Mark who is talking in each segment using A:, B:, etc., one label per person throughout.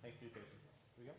A: Thanks for your patience. Here we go.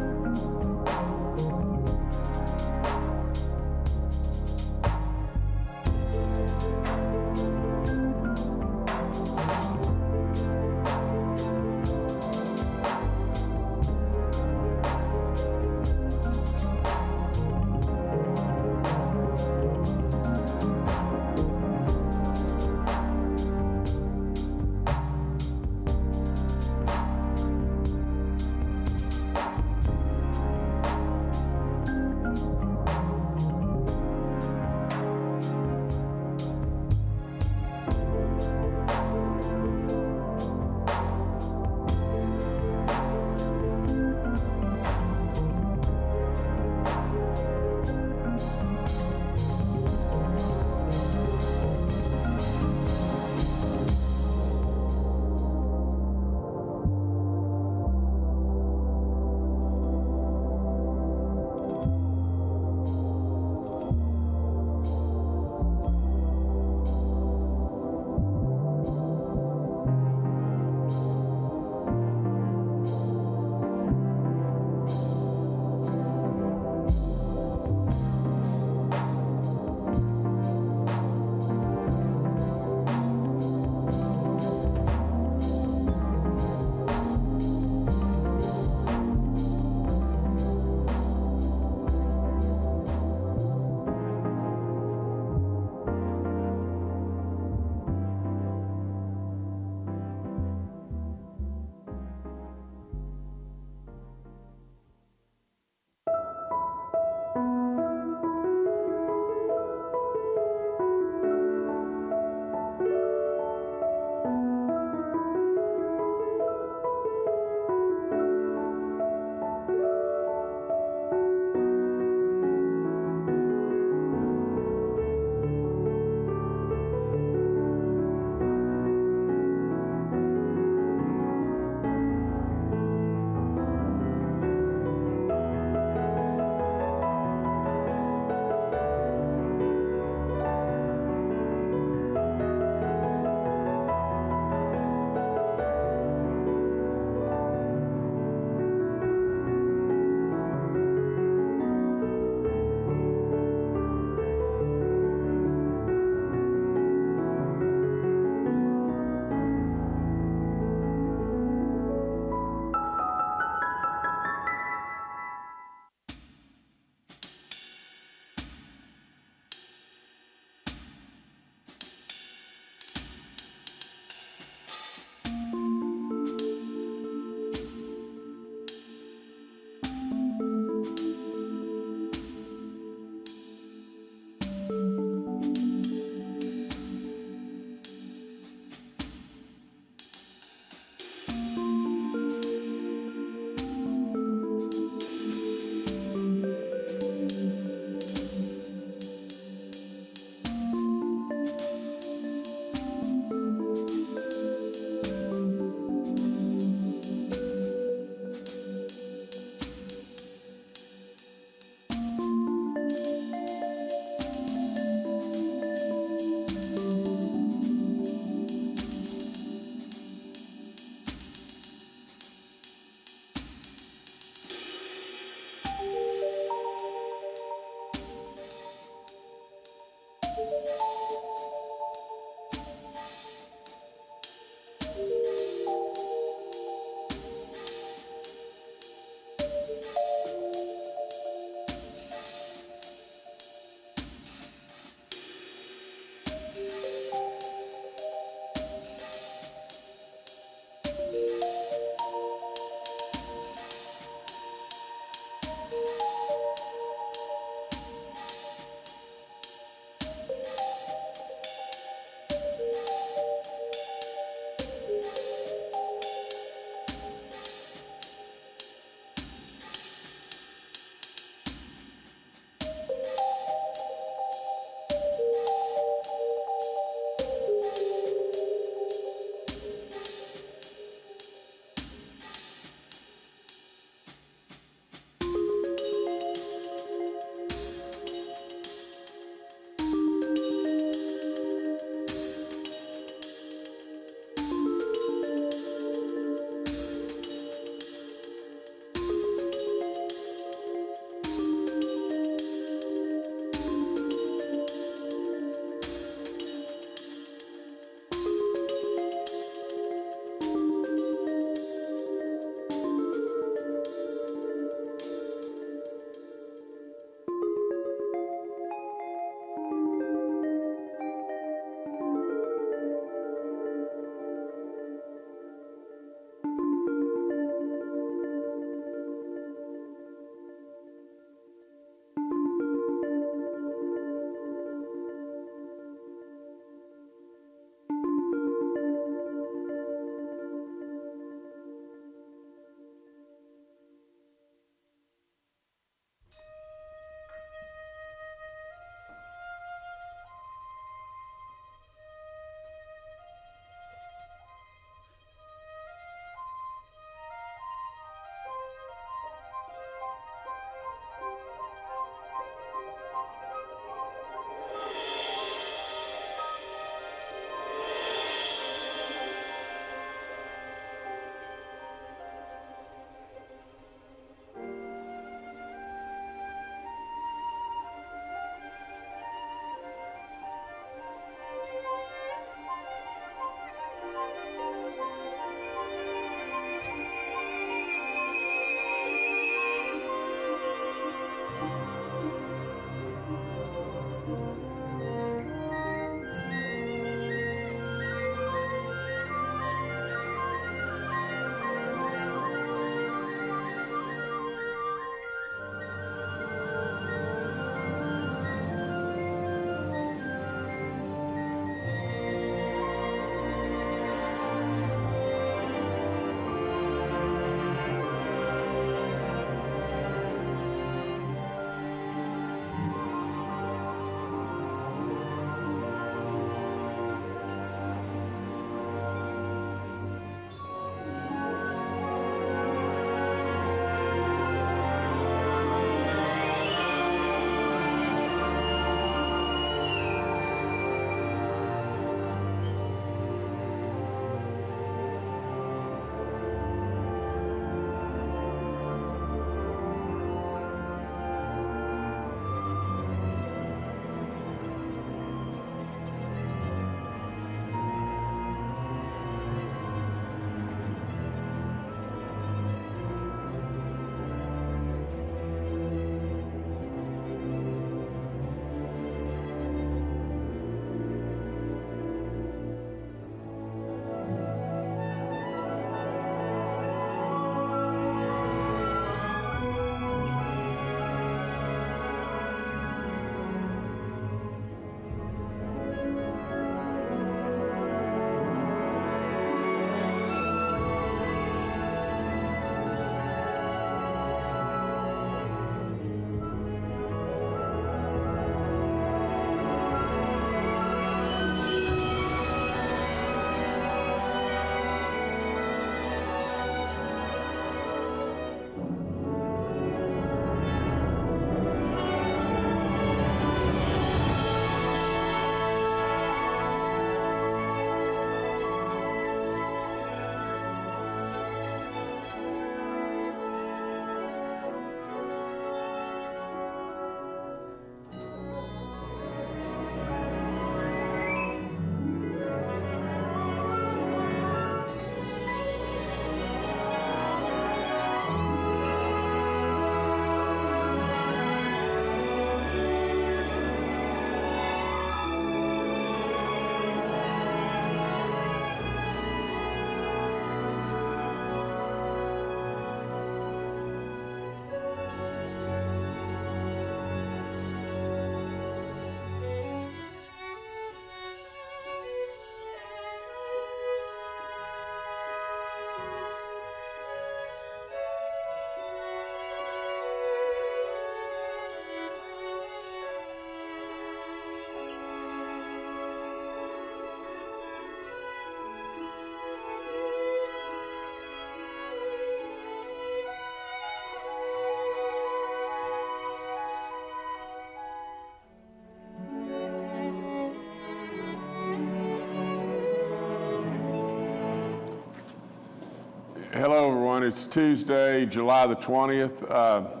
B: Hello, everyone. It's Tuesday, July the 20th.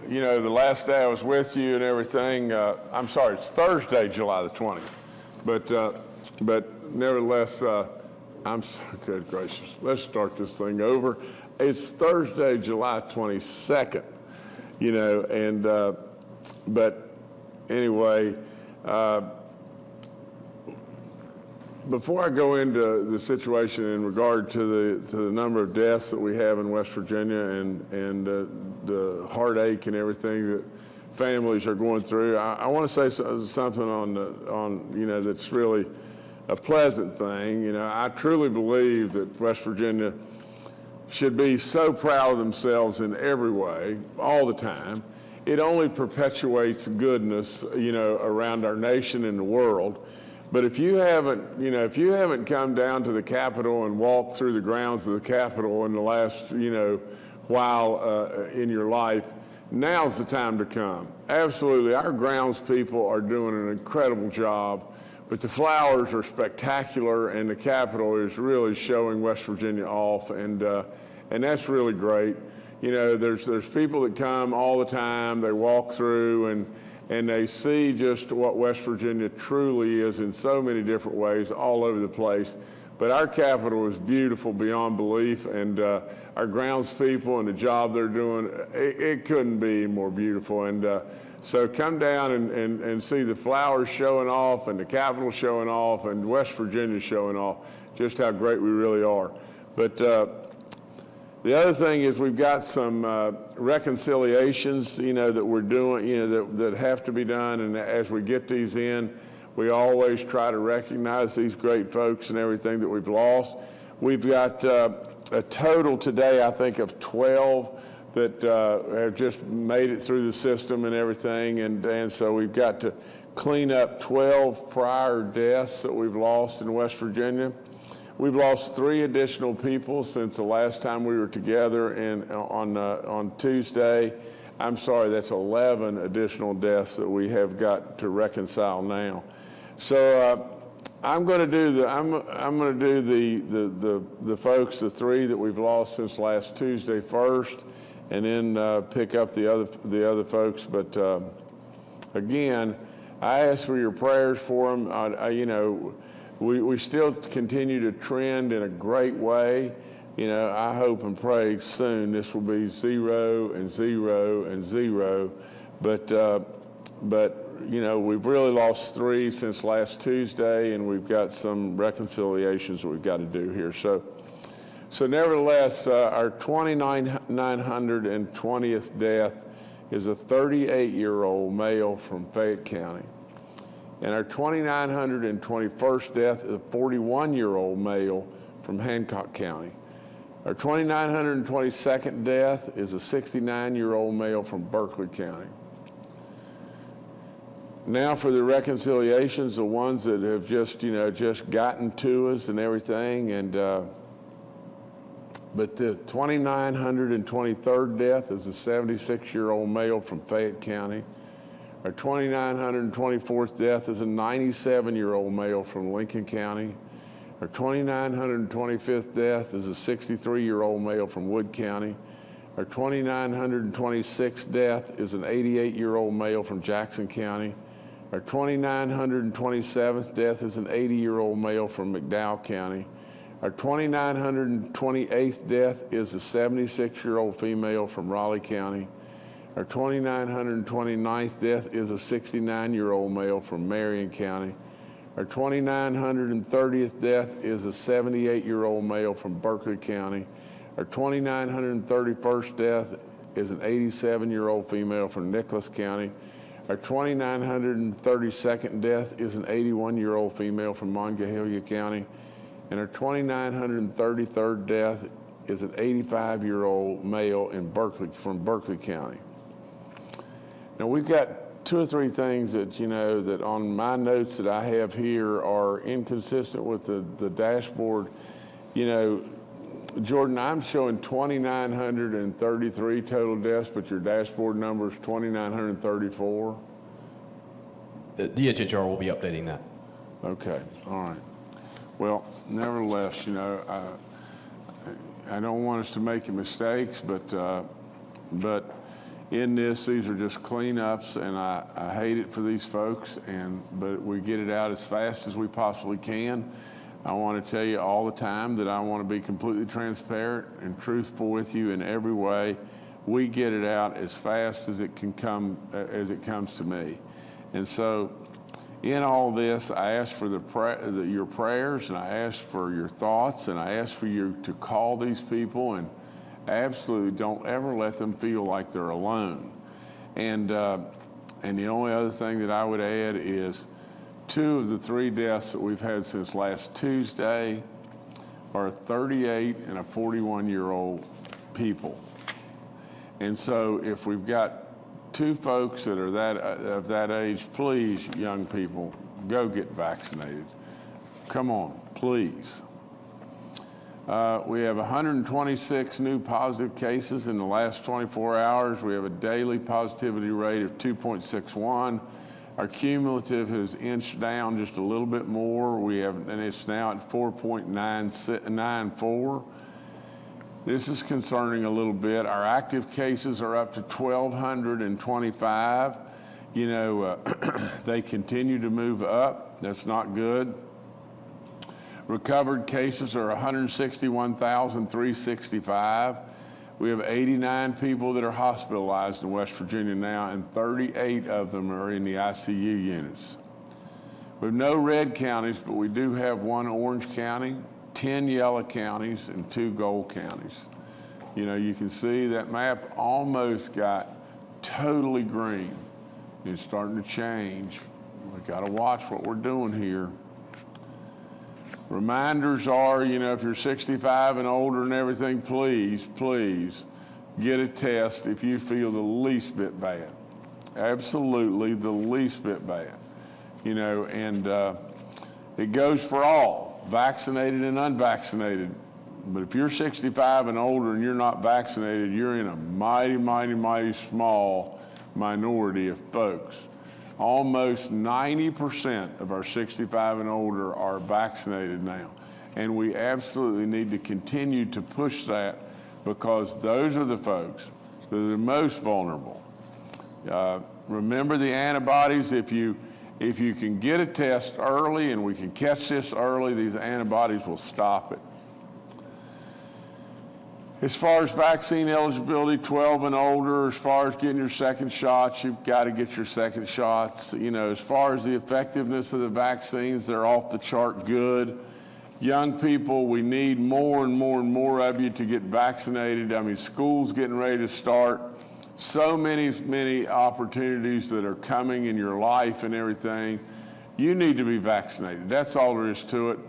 B: You know, the last day I was with you and everything, I'm sorry, it's Thursday, July the 20th. But nevertheless, I'm sorry, good gracious. Let's start this thing over. It's Thursday, July 22nd, you know, and, but anyway, before I go into the situation in regard to the number of deaths that we have in West Virginia and the heartache and everything that families are going through, I want to say something on you know, that's really a pleasant thing. You know, I truly believe that West Virginia should be so proud of themselves in every way, all the time. It only perpetuates goodness, you know, around our nation and the world. But if you haven't, you know, if you haven't come down to the Capitol and walked through the grounds of the Capitol in the last, you know, while in your life, now's the time to come. Absolutely, our grounds people are doing an incredible job, but the flowers are spectacular, and the Capitol is really showing West Virginia off, and that's really great. You know, there's people that come all the time. They walk through and they see just what West Virginia truly is in so many different ways all over the place. But our Capitol is beautiful beyond belief, and our grounds people and the job they're doing, it couldn't be more beautiful. And so come down and see the flowers showing off and the Capitol showing off and West Virginia showing off just how great we really are. But the other thing is we've got some reconciliations, you know, that we're doing, you know, that have to be done. And as we get these in, we always try to recognize these great folks and everything that we've lost. We've got a total today, I think, of 12 that have just made it through the system and everything. And so we've got to clean up 12 prior deaths that we've lost in West Virginia. We've lost 3 additional people since the last time we were together on Tuesday. I'm sorry, that's 11 additional deaths that we have got to reconcile now. So I'm going to do the folks, the 3 that we've lost since last Tuesday first, and then pick up the other folks. But again, I ask for your prayers for them. You know. We still continue to trend in a great way. You know, I hope and pray soon this will be 0 and 0 and 0. But you know, we've really lost 3 since last Tuesday, and we've got some reconciliations that we've got to do here. So nevertheless, our 2,920th death is a 38-year-old male from Fayette County. And our 2,921st death is a 41-year-old male from Hancock County. Our 2,922nd death is a 69-year-old male from Berkeley County. Now for the reconciliations, the ones that have just, you know, just gotten to us and everything. And but the 2,923rd death is a 76-year-old male from Fayette County. Our 2,924th death is a 97-year-old male from Lincoln County. Our 2,925th death is a 63-year-old male from Wood County. Our 2,926th death is an 88-year-old male from Jackson County. Our 2,927th death is an 80-year-old male from McDowell County. Our 2,928th death is a 76-year-old female from Raleigh County. Our 2,929th death is a 69-year-old male from Marion County. Our 2,930th death is a 78-year-old male from Berkeley County. Our 2,931st death is an 87-year-old female from Nicholas County. Our 2,932nd death is an 81-year-old female from Monongalia County. And our 2,933rd death is an 85-year-old male from Berkeley County. Now, we've got 2 or 3 things that, you know, that on my notes that I have here are inconsistent with the dashboard. You know, Jordan, I'm showing 2,933 total deaths, but your dashboard number is 2,934.
A: The DHHR will be updating that.
B: Okay, all right. Well, nevertheless, you know, I don't want us to make mistakes, but in this, these are just cleanups, and I hate it for these folks, but we get it out as fast as we possibly can. I want to tell you all the time that I want to be completely transparent and truthful with you in every way. We get it out as fast as it can come, as it comes to me. And so in all this, I ask for your prayers, and I ask for your thoughts, and I ask for you to call these people, and absolutely don't ever let them feel like they're alone. And the only other thing that I would add is 2 of the 3 deaths that we've had since last Tuesday are a 38 and a 41-year-old people. And so if we've got 2 folks that are of that age, please, young people, go get vaccinated. Come on, please. We have 126 new positive cases in the last 24 hours. We have a daily positivity rate of 2.61. Our cumulative has inched down just a little bit more. And it's now at 4.94. This is concerning a little bit. Our active cases are up to 1,225. You know, they continue to move up. That's not good. Recovered cases are 161,365. We have 89 people that are hospitalized in West Virginia now, and 38 of them are in the ICU units. We have no red counties, but we do have 1 orange county, 10 yellow counties, and 2 gold counties. You know, you can see that map almost got totally green. It's starting to change. We got to watch what we're doing here. Reminders are, you know, if you're 65 and older and everything, please get a test if you feel the least bit bad. Absolutely the least bit bad. You know, and it goes for all, vaccinated and unvaccinated. But if you're 65 and older and you're not vaccinated, you're in a mighty, mighty, mighty small minority of folks. Almost 90% of our 65 and older are vaccinated now. And we absolutely need to continue to push that, because those are the folks that are the most vulnerable. Remember the antibodies. If you can get a test early and we can catch this early, these antibodies will stop it. As far as vaccine eligibility, 12 and older, as far as getting your second shots, you've got to get your second shots. You know, as far as the effectiveness of the vaccines, they're off the chart good. Young people, we need more and more and more of you to get vaccinated. I mean, school's getting ready to start. So many opportunities that are coming in your life and everything. You need to be vaccinated. That's all there is to it.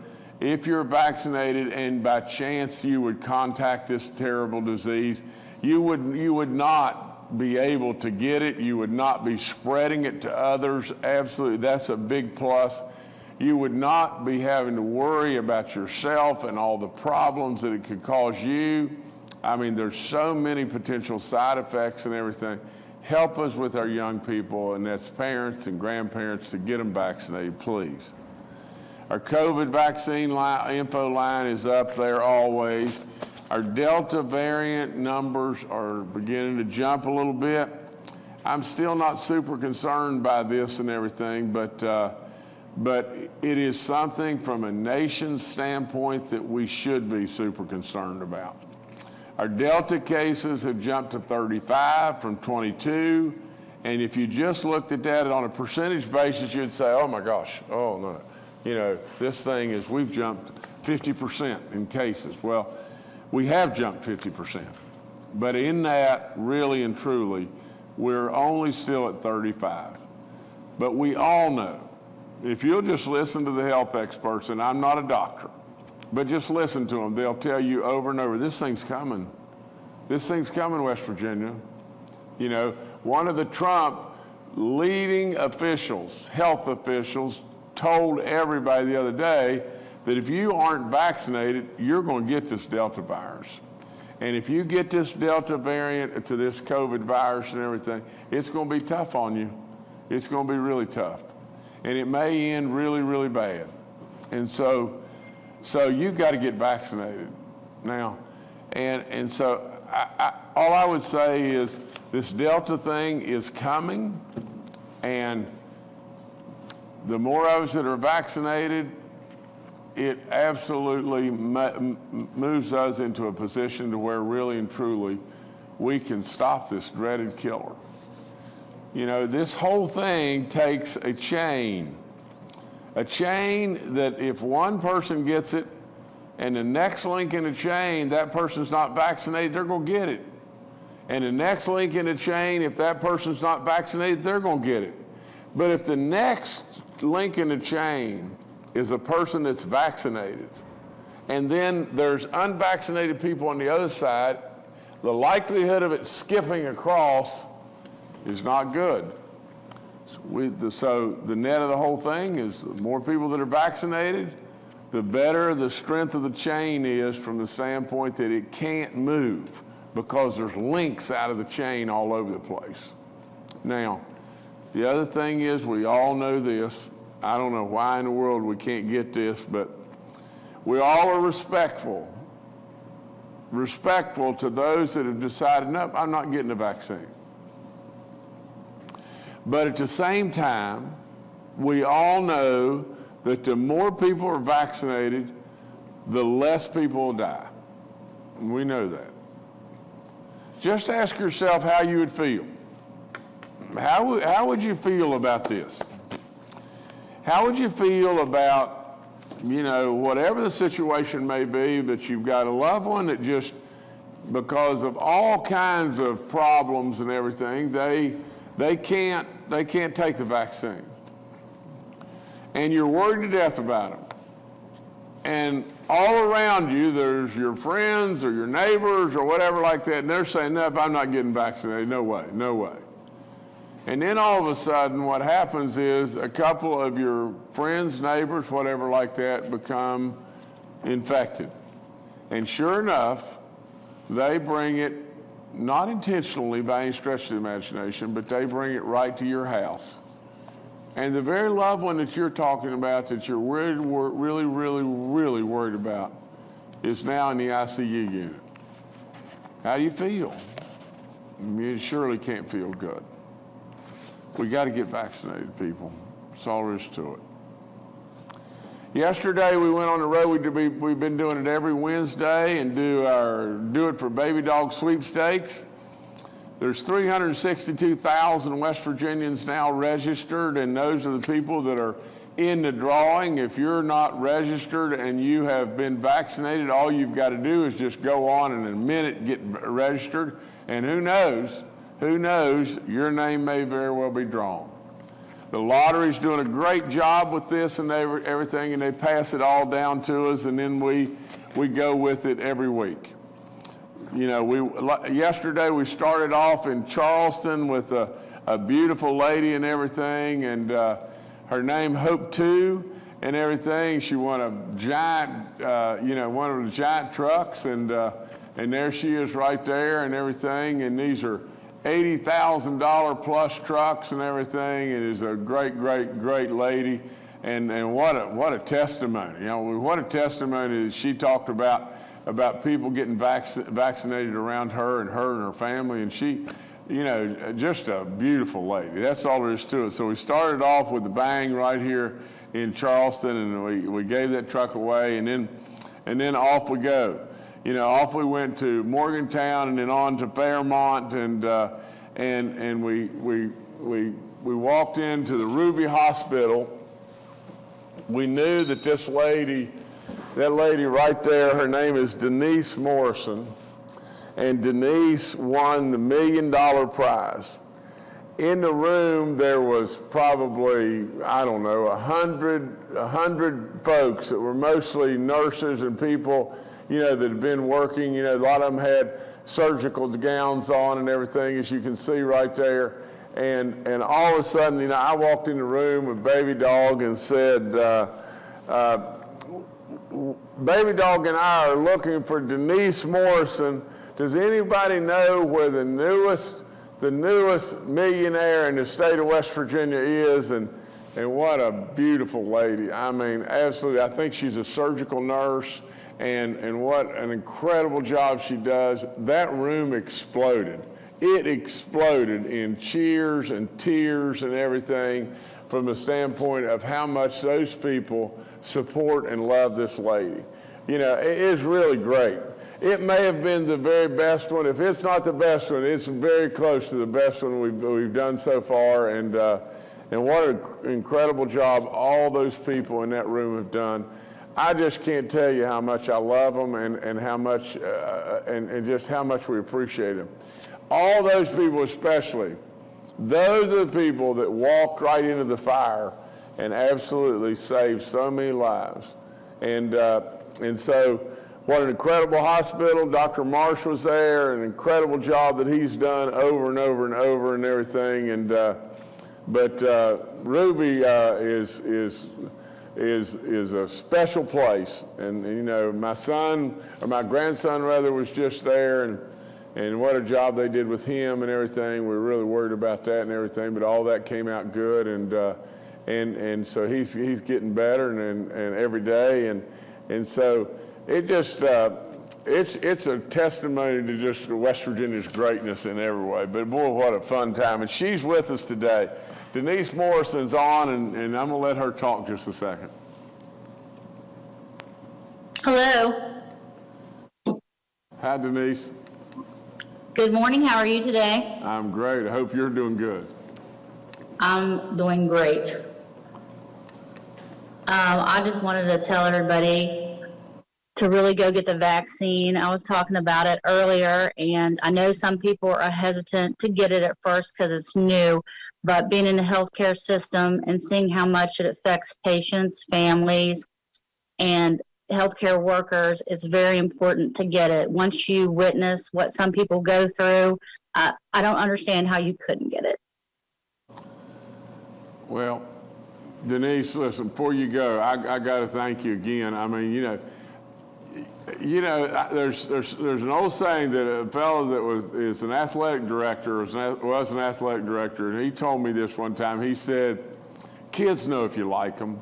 B: If you're vaccinated and by chance you would contact this terrible disease, you would not be able to get it. You would not be spreading it to others. Absolutely, that's a big plus. You would not be having to worry about yourself and all the problems that it could cause you. I mean, there's so many potential side effects and everything. Help us with our young people, and that's parents and grandparents, to get them vaccinated, please. Our COVID vaccine info line is up there always. Our Delta variant numbers are beginning to jump a little bit. I'm still not super concerned by this and everything, but it is something from a nation's standpoint that we should be super concerned about. Our Delta cases have jumped to 35 from 22, and if you just looked at that on a percentage basis, you'd say, oh my gosh, oh no. You know, this thing is, we've jumped 50% in cases. Well, we have jumped 50%. But in that, really and truly, we're only still at 35. But we all know, if you'll just listen to the health experts, and I'm not a doctor, but just listen to them, they'll tell you over and over, this thing's coming. This thing's coming, West Virginia. You know, one of the Trump leading officials, health officials, told everybody the other day that if you aren't vaccinated, you're going to get this Delta virus. And if you get this Delta variant to this COVID virus and everything, it's going to be tough on you. It's going to be really tough. And it may end really, really bad. And so you've got to get vaccinated. Now, And so all I would say is this Delta thing is coming, and the more of us that are vaccinated, it absolutely moves us into a position to where really and truly we can stop this dreaded killer. You know, this whole thing takes a chain that if one person gets it and the next link in the chain, that person's not vaccinated, they're going to get it. And the next link in the chain, if that person's not vaccinated, they're going to get it. But if the next link in the chain is a person that's vaccinated, and then there's unvaccinated people on the other side, the likelihood of it skipping across is not good. So the net of the whole thing is the more people that are vaccinated, the better the strength of the chain is from the standpoint that it can't move because there's links out of the chain all over the place. Now, the other thing is, we all know this. I don't know why in the world we can't get this, but we all are respectful to those that have decided, nope, I'm not getting the vaccine. But at the same time, we all know that the more people are vaccinated, the less people will die. We know that. Just ask yourself how you would feel. How would you feel about this? How would you feel about, you know, whatever the situation may be, but you've got a loved one that just, because of all kinds of problems and everything, they can't take the vaccine. And you're worried to death about them. And all around you, there's your friends or your neighbors or whatever like that, and they're saying, no, I'm not getting vaccinated, no way, no way. And then all of a sudden what happens is a couple of your friends, neighbors, whatever like that, become infected. And sure enough, they bring it, not intentionally by any stretch of the imagination, but they bring it right to your house. And the very loved one that you're talking about, that you're really worried about, is now in the ICU unit. How do you feel? You surely can't feel good. We got to get vaccinated, people. That's all there is to it. Yesterday we went on the road. We've been doing it every Wednesday and do it for baby dog sweepstakes. There's 362,000 West Virginians now registered, and those are the people that are in the drawing. If you're not registered and you have been vaccinated, all you've got to do is just go on and in a minute get registered, and who knows, your name may very well be drawn. The lottery's doing a great job with this and everything, and they pass it all down to us, and then we go with it every week. You know, yesterday we started off in Charleston with a beautiful lady and everything, and her name Hope 2 and everything. She won a giant, one of the giant trucks, and there she is right there and everything, and these are $80,000 plus trucks and everything. It is a great lady, and what a testimony. You know, what a testimony that she talked about people getting vaccinated around her and her family, and she, you know, just a beautiful lady. That's all there is to it. So we started off with a bang right here in Charleston, and we gave that truck away, and then off we go. You know, off we went to Morgantown and then on to Fairmont, and we walked into the Ruby Hospital. We knew that that lady right there, her name is Denise Morrison, and Denise won the $1 million prize. In the room, there was probably, I don't know, 100 folks that were mostly nurses and people, you know, that had been working. You know, a lot of them had surgical gowns on and everything, as you can see right there. And all of a sudden, you know, I walked in the room with Baby Dog and said, Baby Dog and I are looking for Denise Morrison. Does anybody know where the newest millionaire in the state of West Virginia is? And what a beautiful lady. I mean, absolutely. I think she's a surgical nurse, and what an incredible job she does. That room exploded. It exploded in cheers and tears and everything from the standpoint of how much those people support and love this lady. You know, it is really great. It may have been the very best one. If it's not the best one, it's very close to the best one we've done so far. And what an incredible job all those people in that room have done. I just can't tell you how much I love them and how much and just how much we appreciate them. All those people especially, those are the people that walked right into the fire and absolutely saved so many lives. And so what an incredible hospital. Dr. Marsh was there, an incredible job that he's done over and over and over and everything. And but Ruby is a special place. And you know, my son, or my grandson rather, was just there, and what a job they did with him and everything. We were really worried about that and everything, but all that came out good. And so he's getting better and every day. And so it just, it's a testimony to just West Virginia's greatness in every way. But boy, what a fun time. And she's with us today. Denise Morrison's on, and I'm going to let her talk just a second.
C: Hello.
B: Hi, Denise.
C: Good morning. How are you today?
B: I'm great. I hope you're doing good.
C: I'm doing great. I just wanted to tell everybody to really go get the vaccine. I was talking about it earlier, and I know some people are hesitant to get it at first because it's new, but being in the healthcare system and seeing how much it affects patients, families, and healthcare workers, it's very important to get it. Once you witness what some people go through, I don't understand how you couldn't get it.
B: Well, Denise, listen, before you go, I got to thank you again. I mean, there's an old saying that a fellow that is an athletic director, was an athletic director, and he told me this one time. He said, kids know if you like them.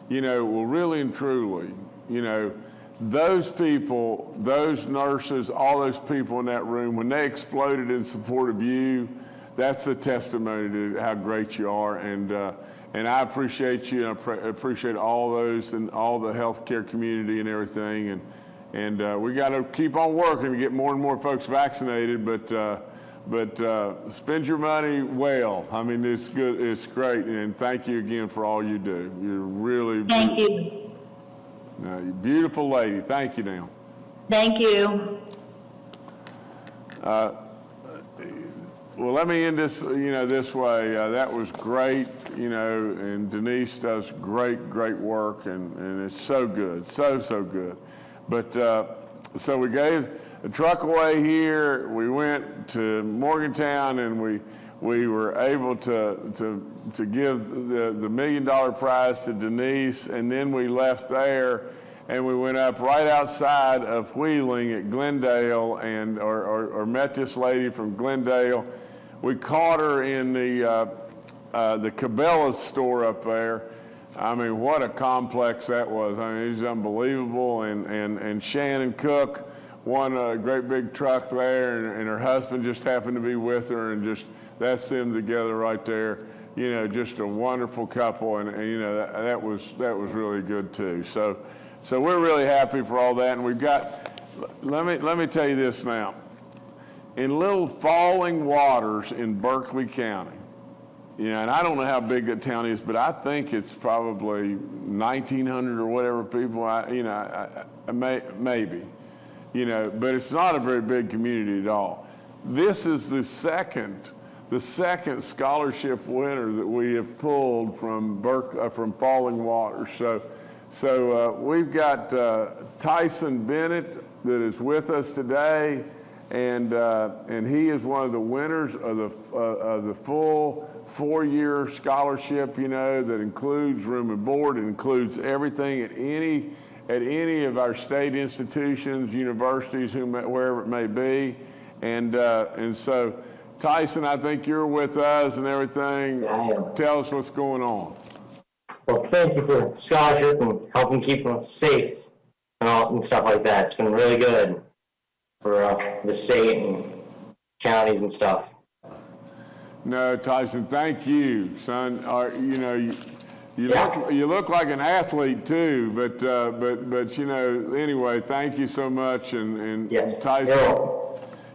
B: Well, really and truly, those people, those nurses, all those people in that room, when they exploded in support of you, that's a testimony to how great you are. And I appreciate you, and I appreciate all those and all the healthcare community and everything. And we got to keep on working to get more and more folks vaccinated, but spend your money well. I mean, it's good, it's great, and thank you again for all you do. You're really
C: Thank you.
B: You're a beautiful lady. Thank you now.
C: Thank you.
B: Well, let me end this, this way. That was great, and Denise does great work, and it's so good, so good. But so we gave a truck away here. We went to Morgantown, and we were able to give the $1 million prize to Denise, and then we left there, and we went up right outside of Wheeling at Glendale, and or met this lady from Glendale. We caught her in the Cabela's store up there. I mean, what a complex that was. I mean, it's unbelievable. And Shannon Cook won a great big truck there, and her husband just happened to be with her, and just that's them together right there. Just a wonderful couple, and that was really good too. So we're really happy for all that, and we've got. Let me tell you this now. In Little Falling Waters in Berkeley County, and I don't know how big that town is, but I think it's probably 1,900 or whatever people. Maybe, but it's not a very big community at all. This is the second scholarship winner that we have pulled from Falling Waters. So we've got Tyson Bennett that is with us today. And he is one of the winners of the full 4-year scholarship, that includes room and board, it includes everything at any of our state institutions, universities, wherever it may be, and so Tyson, I think you're with us and everything. Tell us what's going on.
D: Well, thank you for the scholarship and helping keep them safe. and stuff like that. It's been really good for the state and counties and stuff.
B: No, Tyson, thank you, son. You know, you look like an athlete too, but you know, anyway, thank you so much, and
D: Yes.
B: Tyson,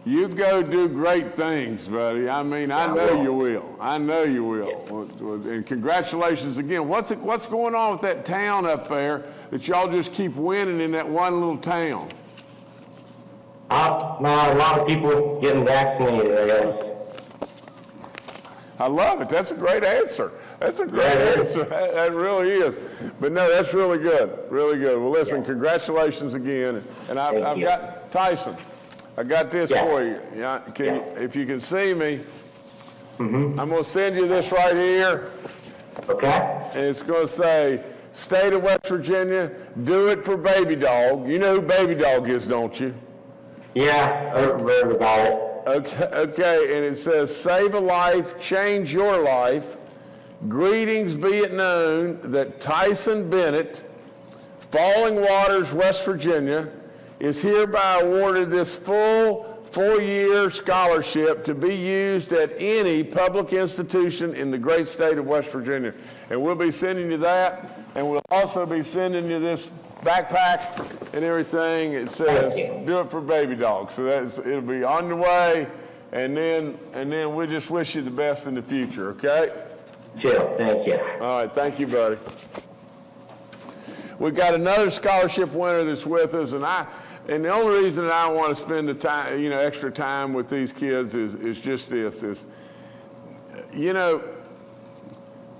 B: you go do great things, buddy. I mean, I know you will. I know you will. And congratulations again. What's going on with that town up there that y'all just keep winning in that one little town?
D: A lot of people getting vaccinated, I guess.
B: I love it. That's a great answer. That's a great answer. That really is. But no, that's really good. Really good. Well, listen,
D: Yes.
B: Congratulations again. And I've got, Tyson, I got this for you. Yeah, if you can see me, I'm going to send you this right here.
D: Okay.
B: And it's going to say, State of West Virginia, do it for Baby Dog. You know who Baby Dog is, don't you?
D: Yeah, I heard about it.
B: Okay, and it says, save a life, change your life. Greetings be it known that Tyson Bennett, Falling Waters, West Virginia, is hereby awarded this full 4-year scholarship to be used at any public institution in the great state of West Virginia. And we'll be sending you that, and we'll also be sending you this backpack and everything. It says, do it for Baby Dog. So it'll be on the way, and then we just wish you the best in the future, okay?
D: Chill, thank you.
B: All right, thank you, buddy. We've got another scholarship winner that's with us, and the only reason that I want to spend the time, extra time with these kids is just this, we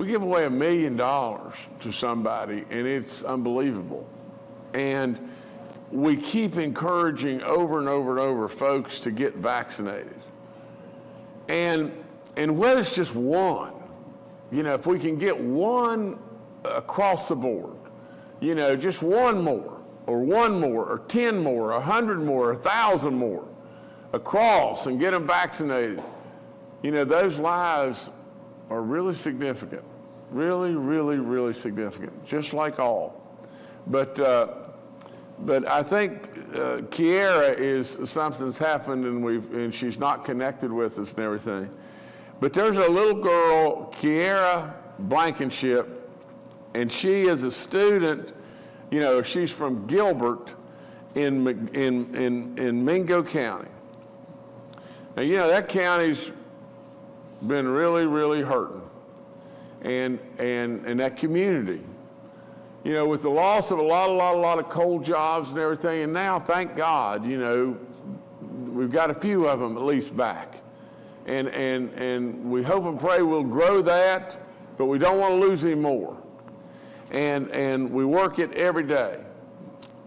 B: give away $1 million to somebody, and it's unbelievable. And we keep encouraging over and over and over folks to get vaccinated. And whether it's just one, if we can get one across the board, just one more, or 10 more, 100 more, 1,000 more across and get them vaccinated, those lives are really significant. Really, really, really significant, just like all. But I think Kiara is something that's happened, and she's not connected with us and everything. But there's a little girl, Kiara Blankenship, and she is a student. She's from Gilbert in Mingo County. Now, that county's been really, really hurting, and that community. With the loss of a lot of coal jobs and everything, and now, thank God, we've got a few of them at least back. And we hope and pray we'll grow that, but we don't want to lose any more. And we work it every day.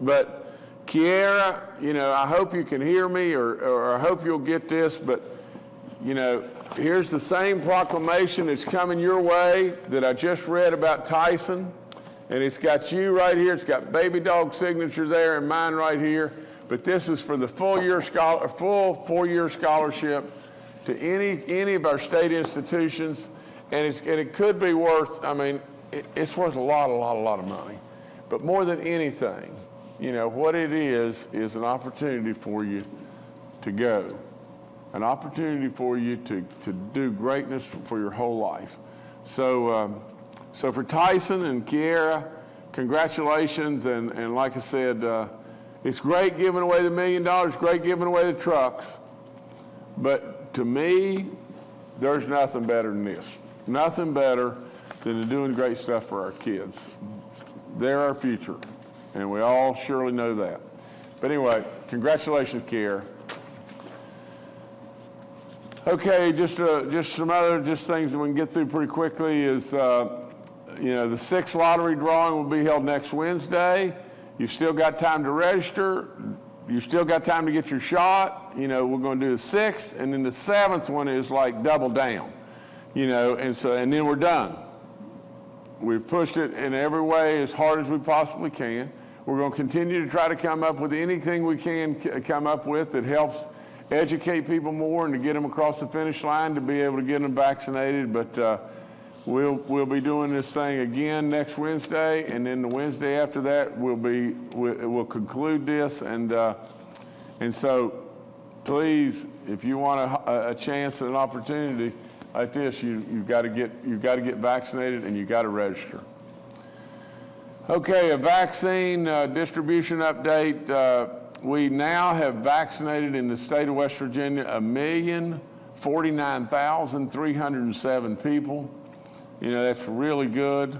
B: But Kiara, I hope you can hear me, or I hope you'll get this, but, here's the same proclamation that's coming your way that I just read about Tyson. And it's got you right here. It's got Baby Dog signature there and mine right here. But this is for the full 4-year scholarship to any of our state institutions. And it could be worth, it's worth a lot of money. But more than anything, what it is an opportunity for you to go. An opportunity for you to do greatness for your whole life. So for Tyson and Kiara, congratulations, and like I said, it's great giving away the $1 million, great giving away the trucks, but to me, there's nothing better than this. Nothing better than doing great stuff for our kids. They're our future, and we all surely know that. But anyway, congratulations, Kiara. Okay, just some other things that we can get through pretty quickly is, the 6th lottery drawing will be held next Wednesday. You've still got time to register. You've still got time to get your shot. We're going to do the 6th, and then the 7th one is like double down, and then we're done. We've pushed it in every way as hard as we possibly can. We're going to continue to try to come up with anything we can come up with that helps educate people more and to get them across the finish line to be able to get them vaccinated. But We'll be doing this thing again next Wednesday, and then the Wednesday after that we'll conclude this, and so please, if you want a chance and an opportunity like this, you've got to get vaccinated, and you've got to register. Okay, a vaccine distribution update. We now have vaccinated in the state of West Virginia 1,049,307 people. You know, that's really good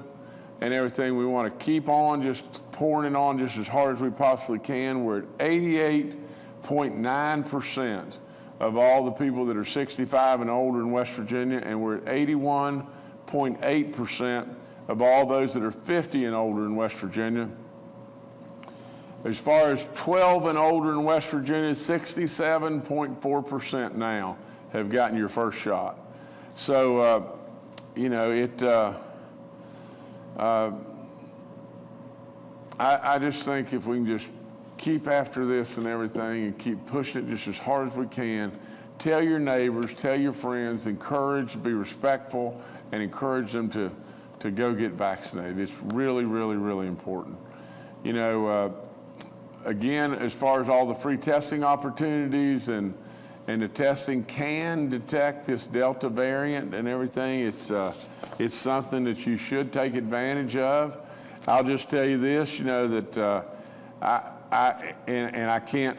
B: and everything. We want to keep on just pouring it on just as hard as we possibly can. We're at 88.9% of all the people that are 65 and older in West Virginia, and we're at 81.8% of all those that are 50 and older in West Virginia. As far as 12 and older in West Virginia, 67.4% now have gotten your first shot. So, you know, I just think if we can just keep after this and everything and keep pushing it just as hard as we can, tell your neighbors, tell your friends, encourage, be respectful, and encourage them to go get vaccinated. It's really, really, really important. You know, again, as far as all the free testing opportunities and the testing can detect this Delta variant and everything, it's something that you should take advantage of. I'll just tell you this, you know, that I can't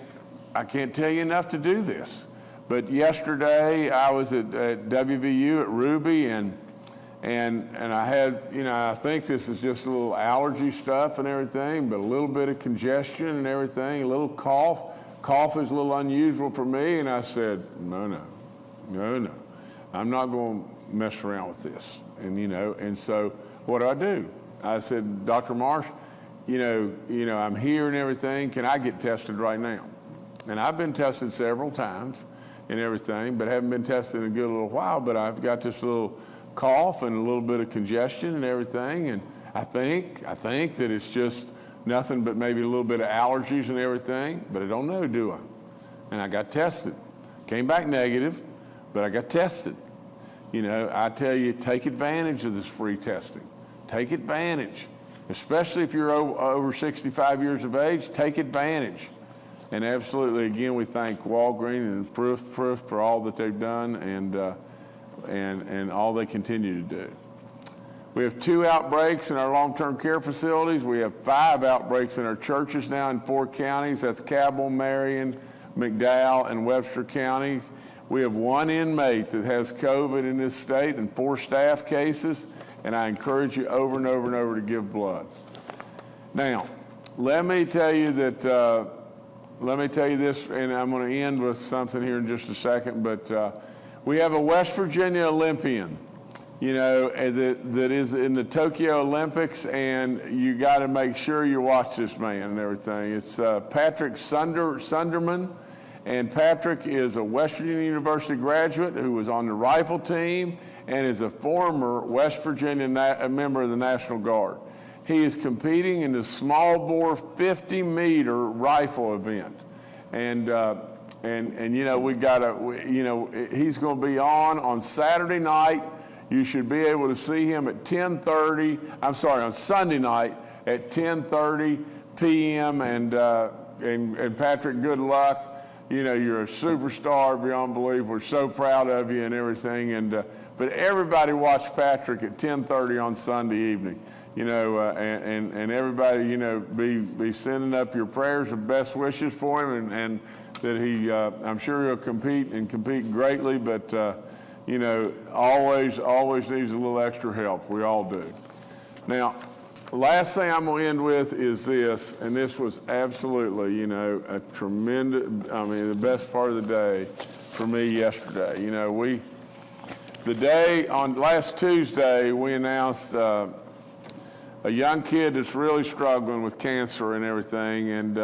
B: tell you enough to do this. But yesterday I was at WVU at Ruby, and I had, you know, I think this is just a little allergy stuff and everything, but a little bit of congestion and everything, a little cough. Cough is a little unusual for me, and I said, no, I'm not going to mess around with this. And, you know, and so what do? I said, Dr. Marsh, you know, I'm here and everything. Can I get tested right now? And I've been tested several times and everything, but haven't been tested in a good little while. But I've got this little cough and a little bit of congestion and everything. And I think that it's just nothing but maybe a little bit of allergies and everything. But I don't know, do I? And I got tested. Came back negative, but I got tested. You know, I tell you, take advantage of this free testing. Take advantage. Especially if you're over 65 years of age, take advantage. And absolutely, again, we thank Walgreens and Frith for all that they've done and all they continue to do. We have 2 outbreaks in our long-term care facilities. We have 5 outbreaks in our churches now in 4 counties. That's Cabell, Marion, McDowell, and Webster County. We have 1 inmate that has COVID in this state and 4 staff cases. And I encourage you over and over and over to give blood. Now, let me tell you this, and I'm going to end with something here in just a second, but we have a West Virginia Olympian, you know, that is in the Tokyo Olympics, and you got to make sure you watch this man and everything. It's Patrick Sunderman. And Patrick is a West Virginia University graduate who was on the rifle team and is a former West Virginia member of the National Guard. He is competing in the small bore 50-meter rifle event. And you know, he's going to be on Saturday night. You should be able to see him at on Sunday night at 10:30 p.m. And Patrick, good luck. You know, you're a superstar beyond belief. We're so proud of you and everything. But everybody watch Patrick at 10:30 on Sunday evening. You know, and everybody, you know, be sending up your prayers and best wishes for him, and that he, I'm sure he'll compete greatly. But you know, always needs a little extra help. We all do. Now, last thing I'm going to end with is this, and this was absolutely, you know, a tremendous, I mean, the best part of the day for me yesterday. You know, last Tuesday, we announced a young kid that's really struggling with cancer and everything, and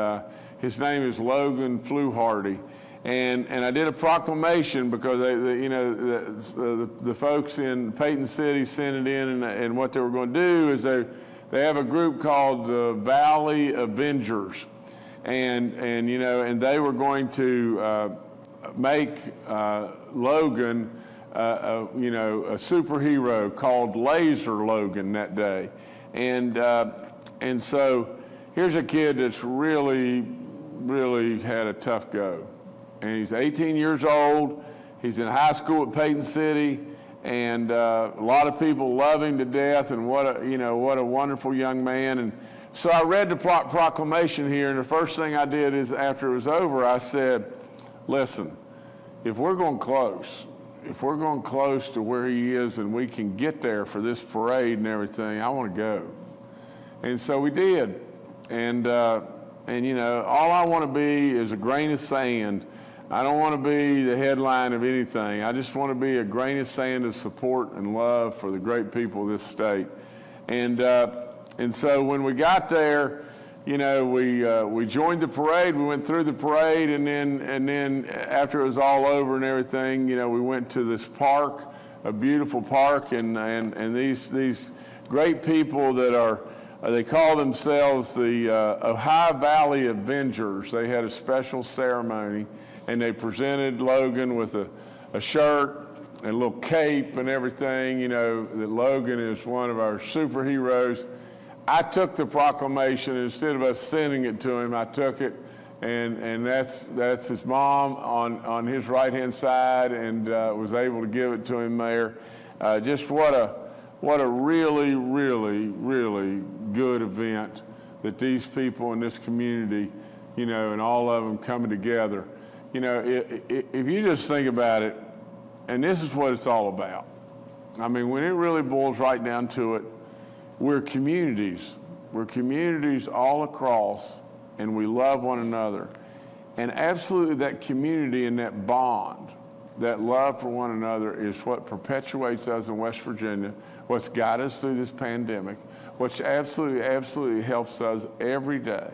B: his name is Logan Fluharty. And I did a proclamation because the folks in Peyton City sent it in, and what they were going to do is they have a group called the Valley Avengers, and they were going to make Logan you know, a superhero called Laser Logan that day. And so here's a kid that's really had a tough go. And he's 18 years old. He's in high school at Peyton City. And a lot of people love him to death, and what a wonderful young man. And so I read the proclamation here, and the first thing I did is after it was over, I said, listen, if we're going close to where he is and we can get there for this parade and everything, I want to go. And so we did. And you know, all I want to be is a grain of sand. I don't want to be the headline of anything. I just want to be a grain of sand of support and love for the great people of this state. And so when we got there, you know, we joined the parade. We went through the parade, and then after it was all over and everything, you know, we went to this park, a beautiful park, and these great people that are. They call themselves the Ohio Valley Avengers. They had a special ceremony, and they presented Logan with a shirt and a little cape and everything, you know, that Logan is one of our superheroes. I took the proclamation, and instead of us sending it to him, I took it, and that's his mom on his right-hand side, and was able to give it to him there. Just what a really good event that these people in this community, you know, and all of them coming together. You know, if you just think about it, and this is what it's all about. I mean, when it really boils right down to it, we're communities. We're communities all across, and we love one another. And absolutely that community and that bond, that love for one another is what perpetuates us in West Virginia, what's got us through this pandemic, which absolutely helps us every day.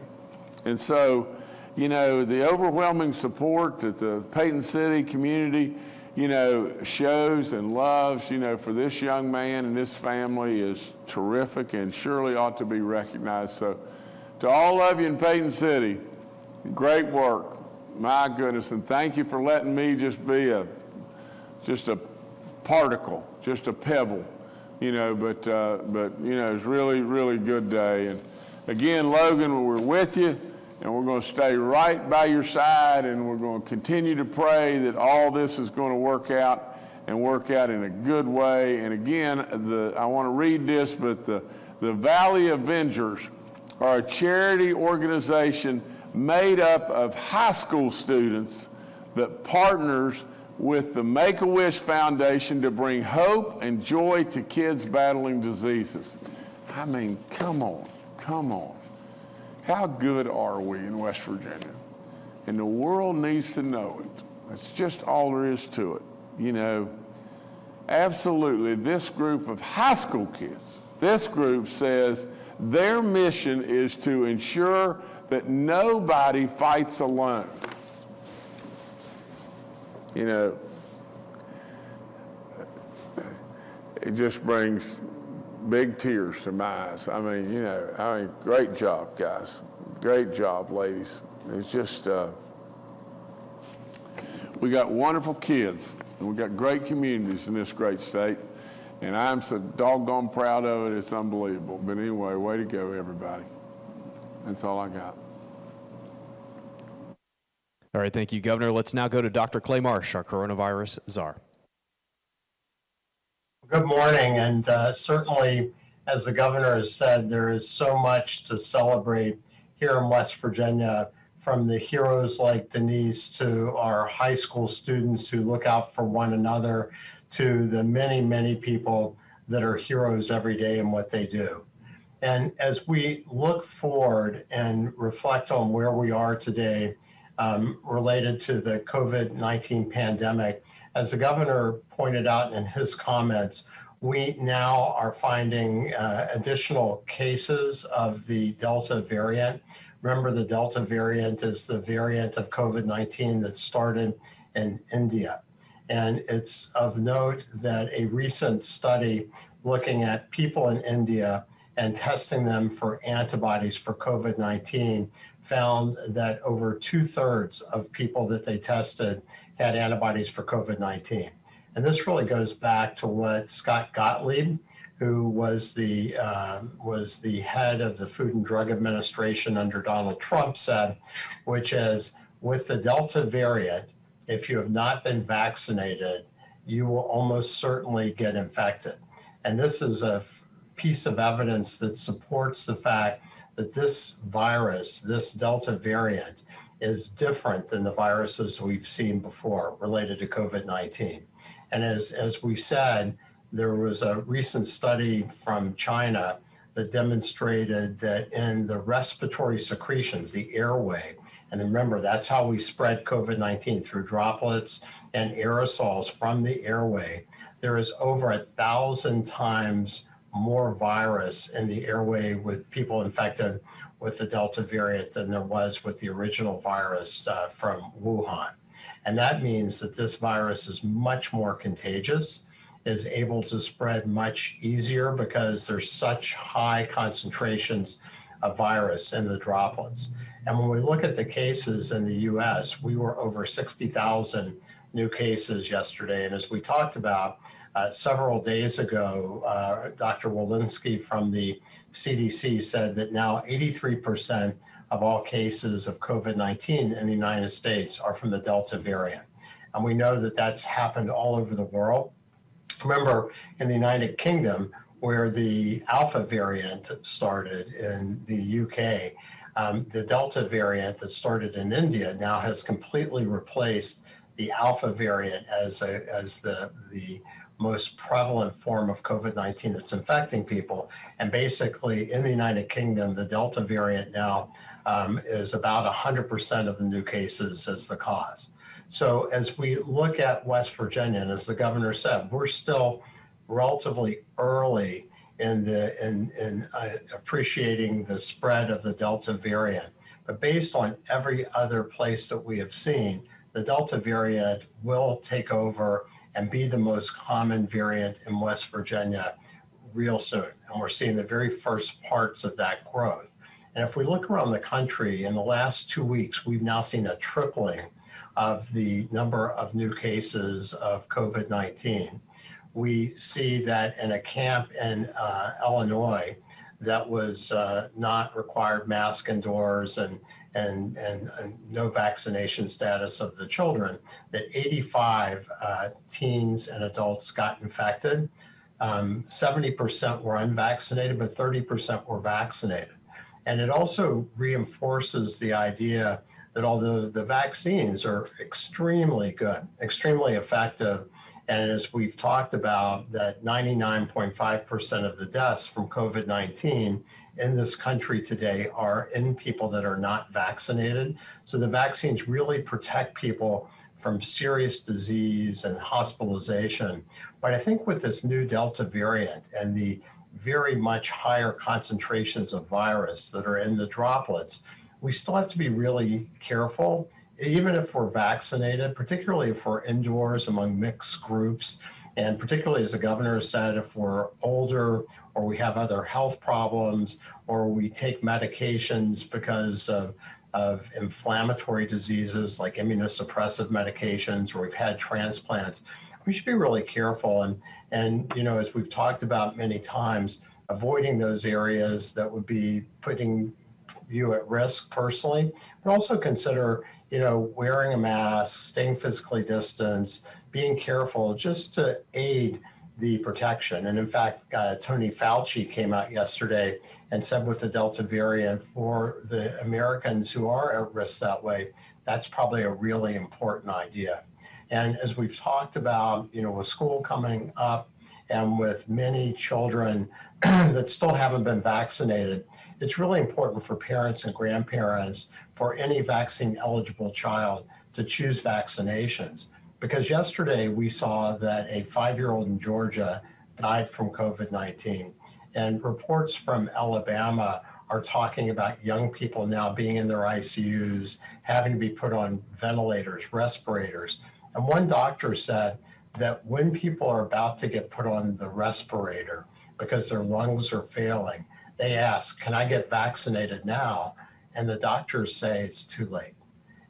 B: And so, you know, the overwhelming support that the Peyton City community, you know, shows and loves, you know, for this young man and this family is terrific and surely ought to be recognized. So to all of you in Peyton City, great work. My goodness, and thank you for letting me just be just a particle, just a pebble. You know, but you know, it's really good day. And again, Logan, we're with you, and we're going to stay right by your side, and we're going to continue to pray that all this is going to work out in a good way. And again, I want to read this, but the Valley Avengers are a charity organization made up of high school students that partners with the Make-A-Wish Foundation to bring hope and joy to kids battling diseases. I mean, come on. How good are we in West Virginia? And the world needs to know it. That's just all there is to it. You know, absolutely, this group of high school kids, this group says their mission is to ensure that nobody fights alone. You know, it just brings big tears to my eyes. I mean, you know, great job, guys. Great job, ladies. It's just, we got wonderful kids, and we got great communities in this great state, and I'm so doggone proud of it, it's unbelievable. But anyway, way to go, everybody. That's all I got.
A: All right, thank you, Governor. Let's now go to Dr. Clay Marsh, our coronavirus czar.
E: Good morning, and certainly, as the governor has said, there is so much to celebrate here in West Virginia, from the heroes like Denise to our high school students who look out for one another, to the many people that are heroes every day in what they do. And as we look forward and reflect on where we are today related to the COVID-19 pandemic, as the governor pointed out in his comments, we now are finding additional cases of the Delta variant. Remember, the Delta variant is the variant of COVID-19 that started in India. And it's of note that a recent study looking at people in India and testing them for antibodies for COVID-19 found that over 2/3 of people that they tested had antibodies for COVID-19. And this really goes back to what Scott Gottlieb, who was the head of the Food and Drug Administration under Donald Trump, said, which is, with the Delta variant, if you have not been vaccinated, you will almost certainly get infected. And this is a piece of evidence that supports the fact that this virus, this Delta variant, is different than the viruses we've seen before related to COVID-19. And as we said, there was a recent study from China that demonstrated that in the respiratory secretions, the airway, and remember, that's how we spread COVID-19, through droplets and aerosols from the airway. There is over 1,000 times more virus in the airway with people infected with the Delta variant than there was with the original virus from Wuhan. And that means that this virus is much more contagious, is able to spread much easier because there's such high concentrations of virus in the droplets. And when we look at the cases in the US, we were over 60,000 new cases yesterday. And as we talked about several days ago, Dr. Walensky from the CDC said that now 83% of all cases of COVID-19 in the United States are from the Delta variant. And we know that that's happened all over the world. Remember, in the United Kingdom, where the Alpha variant started in the UK, the Delta variant that started in India now has completely replaced the Alpha variant as the most prevalent form of COVID-19 that's infecting people. And basically, in the United Kingdom, the Delta variant now is about 100% of the new cases as the cause. So as we look at West Virginia, and as the governor said, we're still relatively early in appreciating the spread of the Delta variant. But based on every other place that we have seen, the Delta variant will take over and be the most common variant in West Virginia real soon. And we're seeing the very first parts of that growth. And if we look around the country, in the last 2 weeks, we've now seen a tripling of the number of new cases of COVID-19. We see that in a camp in Illinois that was not required mask indoors and no vaccination status of the children, that 85 teens and adults got infected. 70% were unvaccinated, but 30% were vaccinated. And it also reinforces the idea that although the vaccines are extremely good, extremely effective, and as we've talked about, that 99.5% of the deaths from COVID-19 in this country today are in people that are not vaccinated. So the vaccines really protect people from serious disease and hospitalization. But I think with this new Delta variant and the very much higher concentrations of virus that are in the droplets, we still have to be really careful, even if we're vaccinated, particularly if we're indoors among mixed groups, and particularly, as the governor said, if we're older or we have other health problems or we take medications because of inflammatory diseases like immunosuppressive medications, or we've had transplants, we should be really careful. And you know, as we've talked about many times, avoiding those areas that would be putting you at risk personally, but also consider, you know, wearing a mask, staying physically distanced, being careful just to aid the protection. And in fact, Tony Fauci came out yesterday and said with the Delta variant, for the Americans who are at risk that way, that's probably a really important idea. And as we've talked about, you know, with school coming up and with many children that still haven't been vaccinated, it's really important for parents and grandparents, for any vaccine eligible child, to choose vaccinations. Because yesterday we saw that a 5-year-old in Georgia died from COVID-19. And reports from Alabama are talking about young people now being in their ICUs, having to be put on ventilators, respirators. And one doctor said that when people are about to get put on the respirator because their lungs are failing, they ask, can I get vaccinated now? And the doctors say it's too late.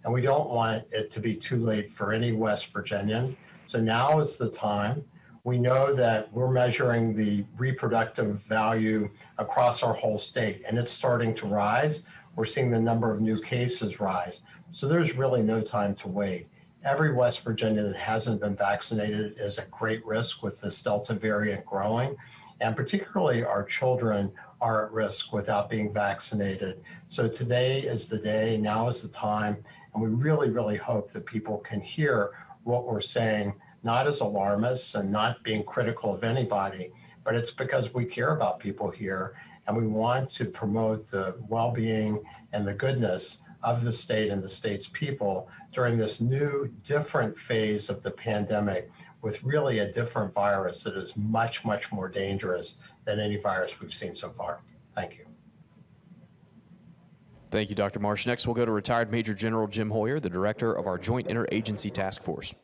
E: And we don't want it to be too late for any West Virginian. So now is the time. We know that we're measuring the reproductive value across our whole state, and it's starting to rise. We're seeing the number of new cases rise. So there's really no time to wait. Every West Virginian that hasn't been vaccinated is at great risk with this Delta variant growing, and particularly our children are at risk without being vaccinated. So today is the day, now is the time, and we really, really hope that people can hear what we're saying, not as alarmists and not being critical of anybody, but it's because we care about people here and we want to promote the well-being and the goodness of the state and the state's people during this new, different phase of the pandemic with really a different virus that is much, much more dangerous than any virus we've seen so far. Thank you.
A: Thank you, Dr. Marsh. Next, we'll go to retired Major General Jim Hoyer, the director of our Joint Interagency Task Force.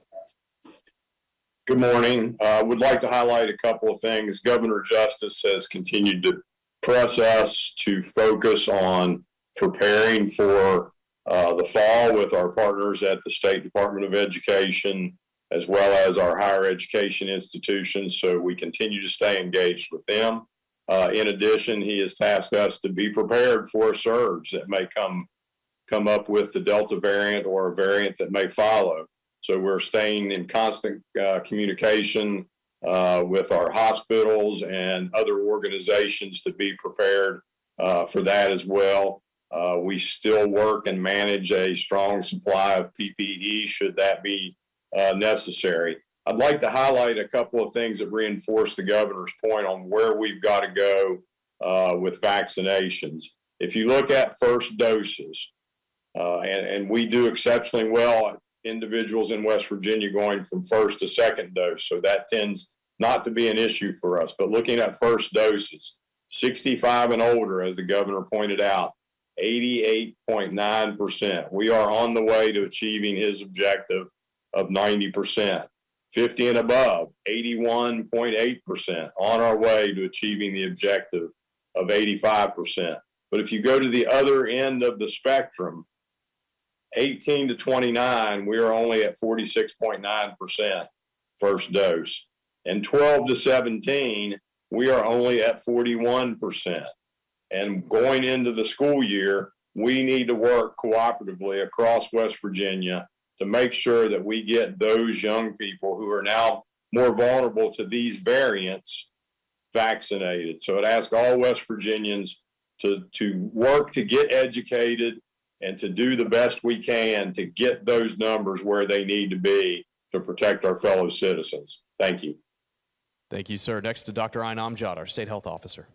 F: Good morning. Would like to highlight a couple of things. Governor Justice has continued to press us to focus on preparing for the fall with our partners at the State Department of Education, as well as our higher education institutions, so we continue to stay engaged with them. In addition, he has tasked us to be prepared for a surge that may come up with the Delta variant or a variant that may follow. So we're staying in constant communication with our hospitals and other organizations to be prepared for that as well. We still work and manage a strong supply of PPE should that be necessary. I'd like to highlight a couple of things that reinforce the governor's point on where we've got to go with vaccinations. If you look at first doses, and we do exceptionally well, individuals in West Virginia going from first to second dose, so that tends not to be an issue for us. But looking at first doses, 65 and older, as the governor pointed out, 88.9%. We are on the way to achieving his objective of 90%. 50 and above, 81.8%, on our way to achieving the objective of 85%. But if you go to the other end of the spectrum, 18 to 29, we are only at 46.9% first dose. And 12 to 17, we are only at 41%. And going into the school year, we need to work cooperatively across West Virginia to make sure that we get those young people who are now more vulnerable to these variants vaccinated. So it asks all West Virginians to work to get educated and to do the best we can to get those numbers where they need to be to protect our fellow citizens. Thank you.
A: Thank you, sir. Next to Dr. Ayn Amjad, our State Health Officer.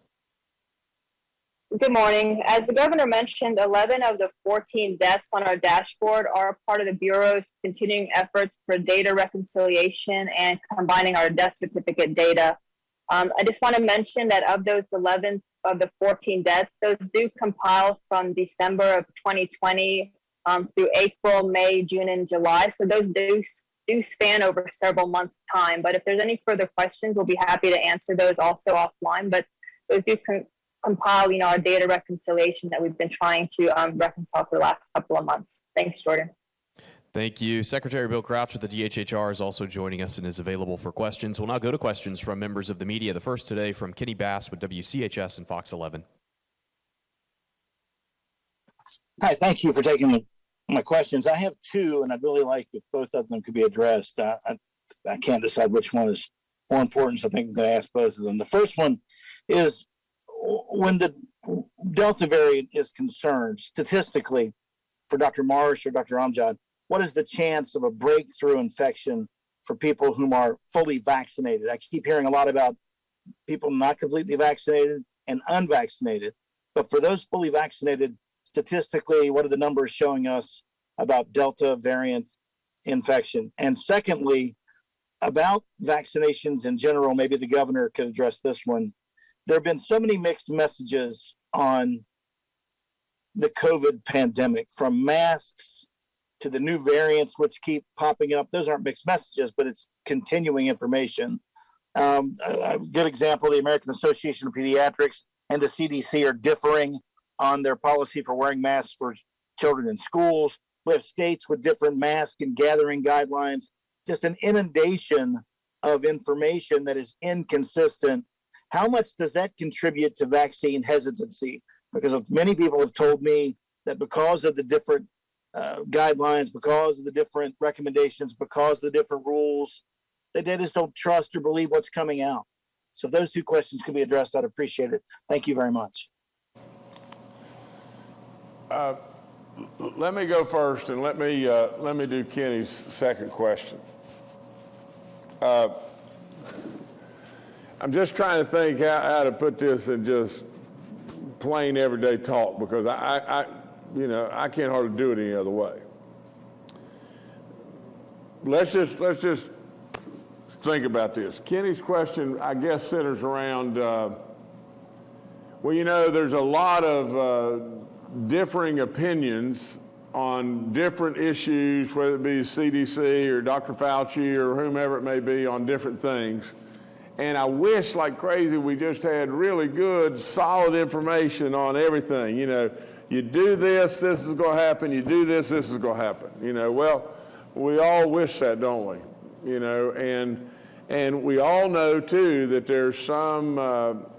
G: Good morning. As the governor mentioned, 11 of the 14 deaths on our dashboard are part of the Bureau's continuing efforts for data reconciliation and combining our death certificate data. I just want to mention that of those 11 of the 14 deaths, those do compile from December of 2020 through April, May, June, and July. So those do span over several months' time. But if there's any further questions, we'll be happy to answer those also offline. But those do compile, our data reconciliation that we've been trying to reconcile for the last couple of months. Thanks, Jordan.
A: Thank you. Secretary Bill Crouch with the DHHR is also joining us and is available for questions. We'll now go to questions from members of the media. The first today from Kenny Bass with WCHS and Fox 11.
H: Hi, thank you for taking my questions. I have two, and I'd really like if both of them could be addressed. I can't decide which one is more important, so I think I'm going to ask both of them. The first one is, when the Delta variant is concerned, statistically, for Dr. Marsh or Dr. Amjad, what is the chance of a breakthrough infection for people whom are fully vaccinated? I keep hearing a lot about people not completely vaccinated and unvaccinated, but for those fully vaccinated, statistically, what are the numbers showing us about Delta variant infection? And secondly, about vaccinations in general, maybe the governor could address this one. There have been so many mixed messages on the COVID pandemic, from masks to the new variants, which keep popping up. Those aren't mixed messages, but it's continuing information. A good example, the American Association of Pediatrics and the CDC are differing on their policy for wearing masks for children in schools. We have states with different mask and gathering guidelines. just an inundation of information that is inconsistent. How much does that contribute to vaccine hesitancy? Because many people have told me that because of the different guidelines, because of the different recommendations, because of the different rules, they just don't trust or believe what's coming out. So if those two questions could be addressed, I'd appreciate it. Thank you very much.
B: Let me go first, and let me do Kenny's second question. I'm just trying to think how to put this in just plain everyday talk, because I can't hardly do it any other way. Let's just think about this. Kenny's question, I guess, centers around, there's a lot of differing opinions on different issues, whether it be CDC or Dr. Fauci or whomever it may be, on different things. And I wish like crazy we just had really good, solid information on everything. You do this, this is going to happen. You do this, this is going to happen. Well, we all wish that, don't we? And we all know too that there's some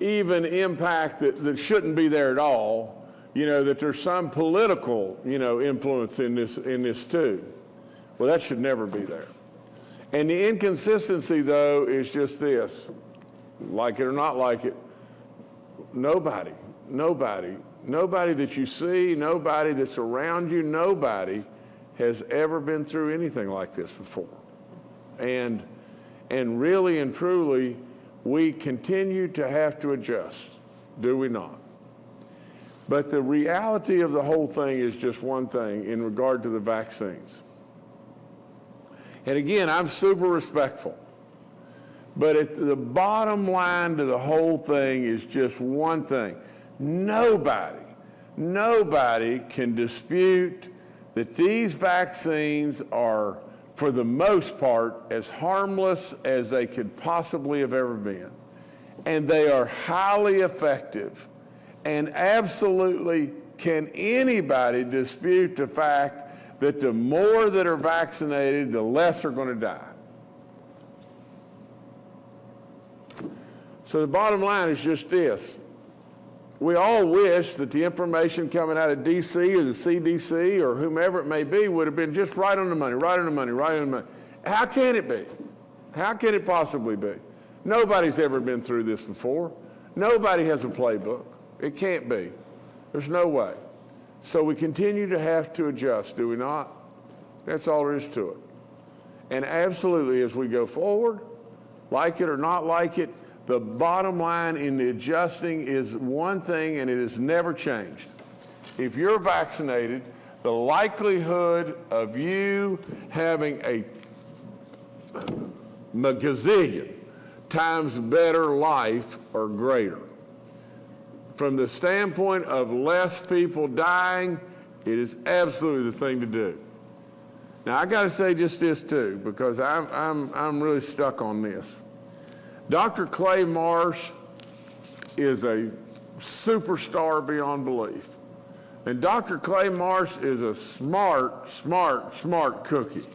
B: even impact that shouldn't be there at all. That there's some political, influence in this too. Well, that should never be there. And the inconsistency, though, is just this: like it or not like it, nobody that you see, nobody that's around you, nobody has ever been through anything like this before. And really and truly, we continue to have to adjust, do we not? But the reality of the whole thing is just one thing in regard to the vaccines. And again, I'm super respectful. But at the bottom line to the whole thing is just one thing. Nobody can dispute that these vaccines are, for the most part, as harmless as they could possibly have ever been. And they are highly effective. And absolutely, can anybody dispute the fact that the more that are vaccinated, the less are going to die? So the bottom line is just this. We all wish that the information coming out of D.C. or the CDC or whomever it may be would have been just right on the money, right on the money, right on the money. How can it be? How can it possibly be? Nobody's ever been through this before. Nobody has a playbook. It can't be. There's no way. So we continue to have to adjust, do we not? That's all there is to it. And absolutely, as we go forward, like it or not like it, the bottom line in the adjusting is one thing, and it has never changed. If you're vaccinated, the likelihood of you having a gazillion times better life are greater. From the standpoint of less people dying, it is absolutely the thing to do. Now, I got to say just this too, because I'm really stuck on this. Dr. Clay Marsh is a superstar beyond belief. And Dr. Clay Marsh is a smart cookie.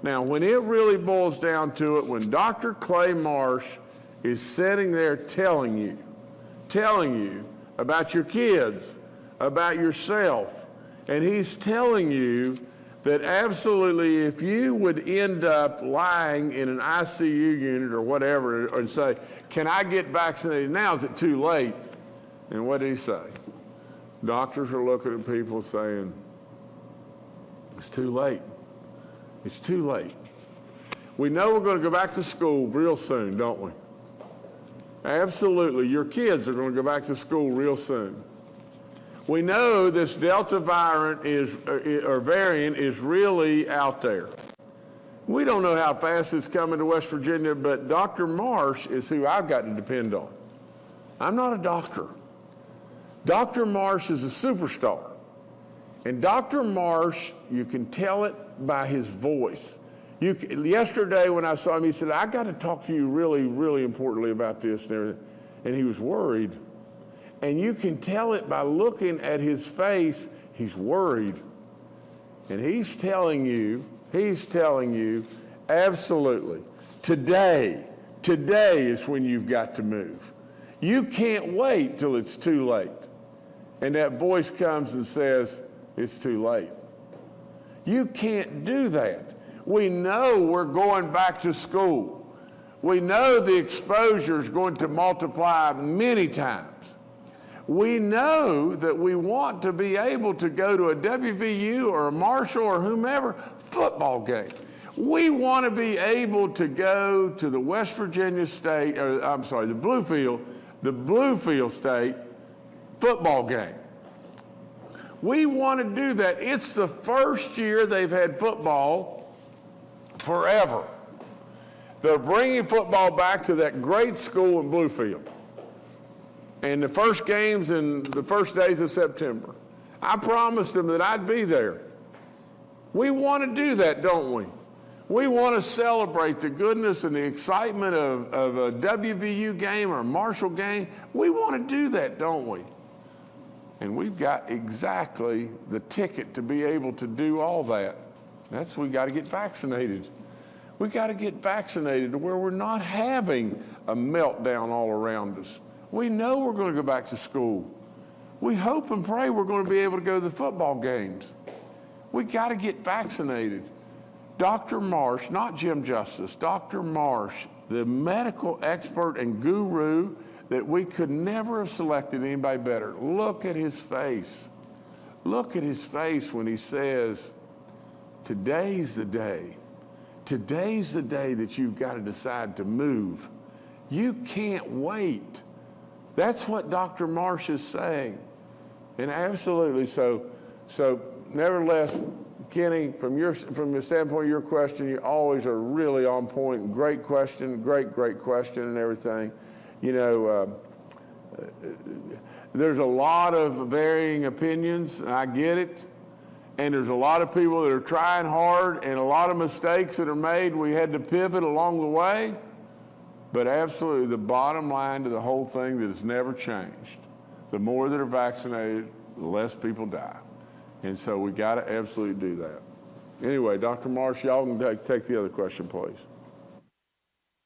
B: Now, when it really boils down to it, when Dr. Clay Marsh is sitting there telling you about your kids, about yourself, and he's telling you that absolutely if you would end up lying in an ICU unit or whatever and say, can I get vaccinated now? Is it too late? And what did he say? Doctors are looking at people saying, it's too late. It's too late. We know we're going to go back to school real soon, don't we? Absolutely. Your kids are going to go back to school real soon. We know this Delta variant is really out there. We don't know how fast it's coming to West Virginia, but Dr. Marsh is who I've got to depend on. I'm not a doctor. Dr. Marsh is a superstar. And Dr. Marsh, you can tell it by his voice. Yesterday when I saw him, he said, I got to talk to you really, really importantly about this and everything. And he was worried. And you can tell it by looking at his face, he's worried. And he's telling you, absolutely, today is when you've got to move. You can't wait till it's too late. And that voice comes and says, it's too late. You can't do that. We know we're going back to school. We know the exposure is going to multiply many times. We know that we want to be able to go to a WVU or a Marshall or whomever football game. We want to be able to go to the West Virginia State, or I'm sorry, the Bluefield State football game. We want to do that. It's the first year they've had football forever. They're bringing football back to that great school in Bluefield. And the first games in the first days of September. I promised them that I'd be there. We want to do that, don't we? We want to celebrate the goodness and the excitement of a WVU game or a Marshall game. We want to do that, don't we? And we've got exactly the ticket to be able to do all that. That's we got to get vaccinated. We got to get vaccinated to where we're not having a meltdown all around us. We know we're going to go back to school. We hope and pray we're going to be able to go to the football games. We got to get vaccinated. Dr. Marsh, not Jim Justice, Dr. Marsh, the medical expert and guru that we could never have selected anybody better. Look at his face. Look at his face when he says, today's the day. Today's the day that you've got to decide to move. You can't wait. That's what Dr. Marsh is saying. And absolutely so nevertheless, Kenny, from the standpoint of your question, you always are really on point. Great question, great question and everything. You know, there's a lot of varying opinions, and I get it. And there's a lot of people that are trying hard and a lot of mistakes that are made. We had to pivot along the way. But absolutely, the bottom line to the whole thing that has never changed, the more that are vaccinated, the less people die. And so we got to absolutely do that. Anyway, Dr. Marsh, y'all can take the other question, please.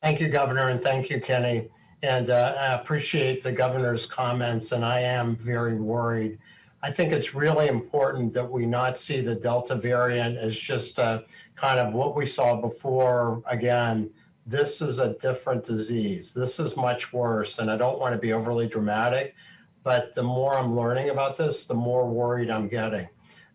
E: Thank you, Governor, and thank you, Kenny. And I appreciate the governor's comments, and I am very worried. I think it's really important that we not see the Delta variant as just kind of what we saw before. Again, this is a different disease. This is much worse, and I don't want to be overly dramatic, but the more I'm learning about this, the more worried I'm getting.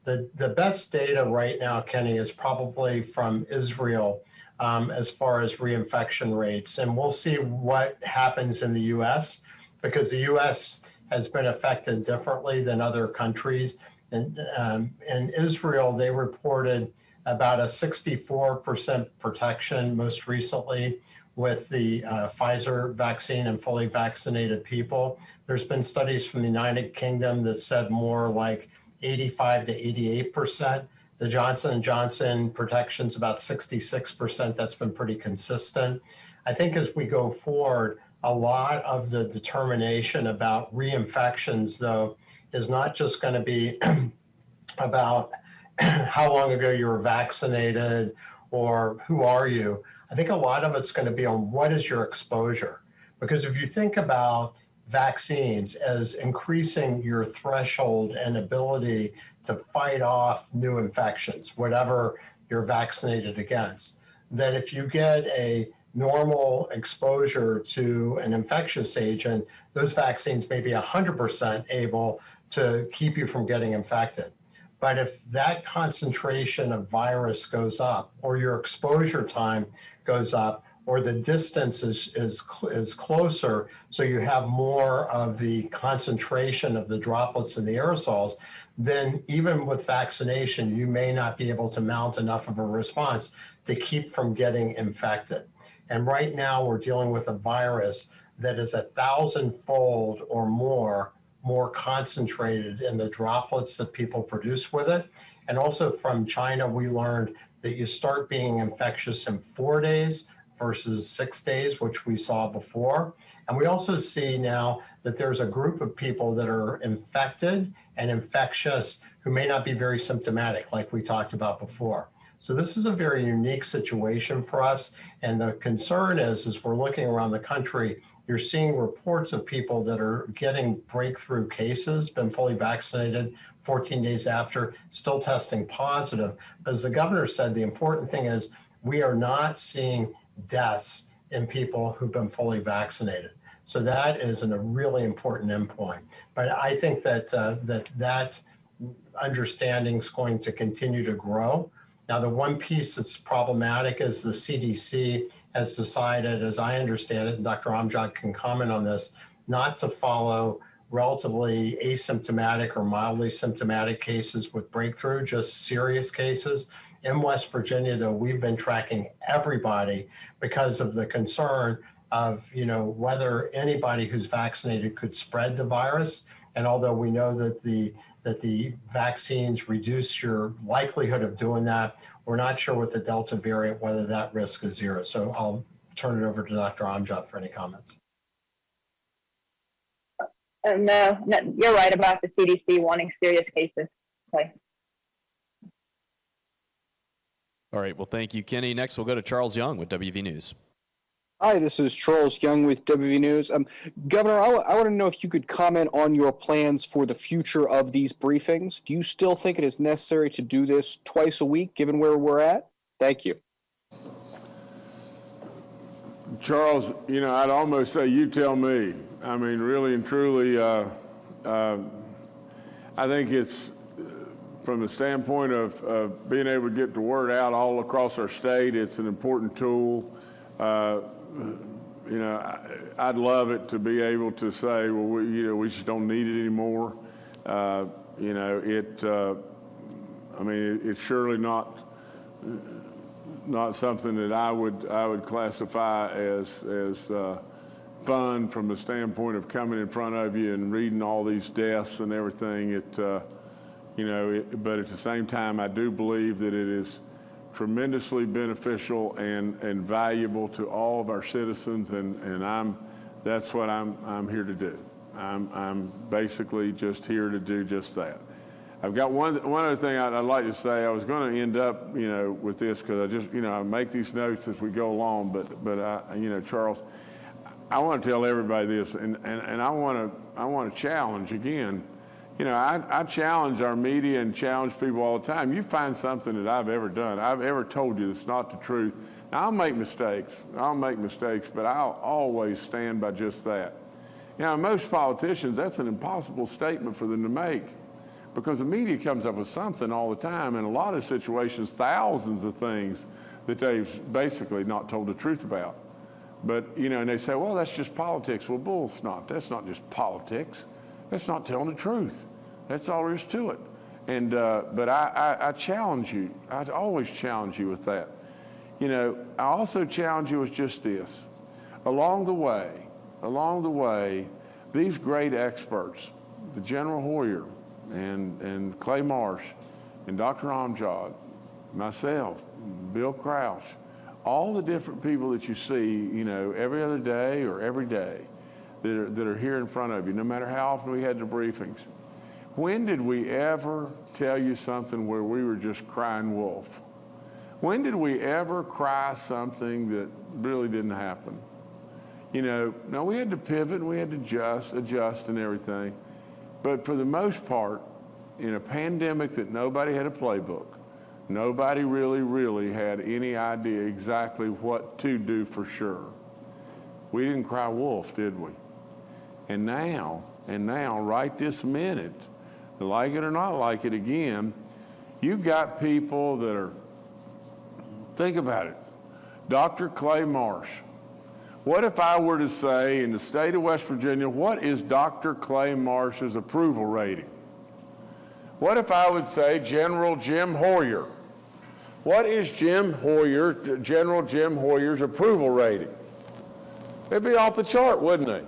E: The best data right now, Kenny, is probably from Israel as far as reinfection rates, and we'll see what happens in the U.S. because the U.S. has been affected differently than other countries. And in Israel, they reported about a 64% protection most recently with the Pfizer vaccine and fully vaccinated people. There's been studies from the United Kingdom that said more like 85 to 88%. The Johnson & Johnson protection's about 66%. That's been pretty consistent. I think as we go forward, a lot of the determination about reinfections, though, is not just going to be about how long ago you were vaccinated or who are you. I think a lot of it's going to be on what is your exposure. Because if you think about vaccines as increasing your threshold and ability to fight off new infections, whatever you're vaccinated against, that if you get a normal exposure to an infectious agent, those vaccines may be 100% able to keep you from getting infected. But if that concentration of virus goes up, or your exposure time goes up, or the distance is closer, so you have more of the concentration of the droplets in the aerosols, then even with vaccination, you may not be able to mount enough of a response to keep from getting infected. And right now we're dealing with a virus that is 1,000-fold or more concentrated in the droplets that people produce with it. And also from China, we learned that you start being infectious in 4 days versus 6 days, which we saw before. And we also see now that there's a group of people that are infected and infectious who may not be very symptomatic, like we talked about before. So this is a very unique situation for us. And the concern is we're looking around the country, you're seeing reports of people that are getting breakthrough cases, been fully vaccinated 14 days after, still testing positive. But as the governor said, the important thing is we are not seeing deaths in people who've been fully vaccinated. So that is a really important endpoint. But I think that that understanding is going to continue to grow. Now, the one piece that's problematic is the CDC has decided, as I understand it, and Dr. Amjad can comment on this, not to follow relatively asymptomatic or mildly symptomatic cases with breakthrough, just serious cases. In West Virginia, though, we've been tracking everybody because of the concern of, whether anybody who's vaccinated could spread the virus. And although we know that the vaccines reduce your likelihood of doing that, we're not sure with the Delta variant whether that risk is zero. So I'll turn it over to Dr. Amjad for any comments.
G: No, you're right about the CDC wanting serious cases. Okay.
A: All right. Well, thank you, Kenny. Next, we'll go to Charles Young with WV News.
I: Hi, this is Charles Young with WV News. Governor, I want to know if you could comment on your plans for the future of these briefings. Do you still think it is necessary to do this twice a week, given where we're at? Thank you.
B: Charles, I'd almost say you tell me. I mean, really and truly, I think it's from the standpoint of being able to get the word out all across our state, it's an important tool. I'd love it to be able to say, well, we just don't need it anymore. It's surely not something that I would classify as fun from the standpoint of coming in front of you and reading all these deaths and everything. But at the same time, I do believe that it is tremendously beneficial and valuable to all of our citizens, and that's what I'm here to do. I'm basically just here to do just that. I've got one other thing I'd like to say. I was going to end up, with this because I just, I make these notes as we go along. But Charles, I want to tell everybody this, and I want to challenge again. I challenge our media and challenge people all the time. You find something that I've ever done, I've ever told you that's not the truth. Now, I'll make mistakes, but I'll always stand by just that. Most politicians, that's an impossible statement for them to make because the media comes up with something all the time, and a lot of situations, thousands of things that they've basically not told the truth about. But, and they say, well, that's just politics. Well, bull's not. That's not just politics. That's not telling the truth. That's all there is to it. And but I challenge you. I always challenge you with that. I also challenge you with just this. Along the way, these great experts, the General Hoyer and Clay Marsh and Dr. Amjad, myself, Bill Crouch, all the different people that you see, every other day or every day that are here in front of you, no matter how often we had the briefings. When did we ever tell you something where we were just crying wolf? When did we ever cry something that really didn't happen? Now we had to pivot and we had to adjust and everything. But for the most part, in a pandemic that nobody had a playbook, nobody really had any idea exactly what to do for sure. We didn't cry wolf, did we? And now, right this minute, like it or not like it again, you've got people that are, think about it, Dr. Clay Marsh. What if I were to say in the state of West Virginia, what is Dr. Clay Marsh's approval rating? What if I would say General Jim Hoyer? What is General Jim Hoyer's approval rating? It'd be off the chart, wouldn't it?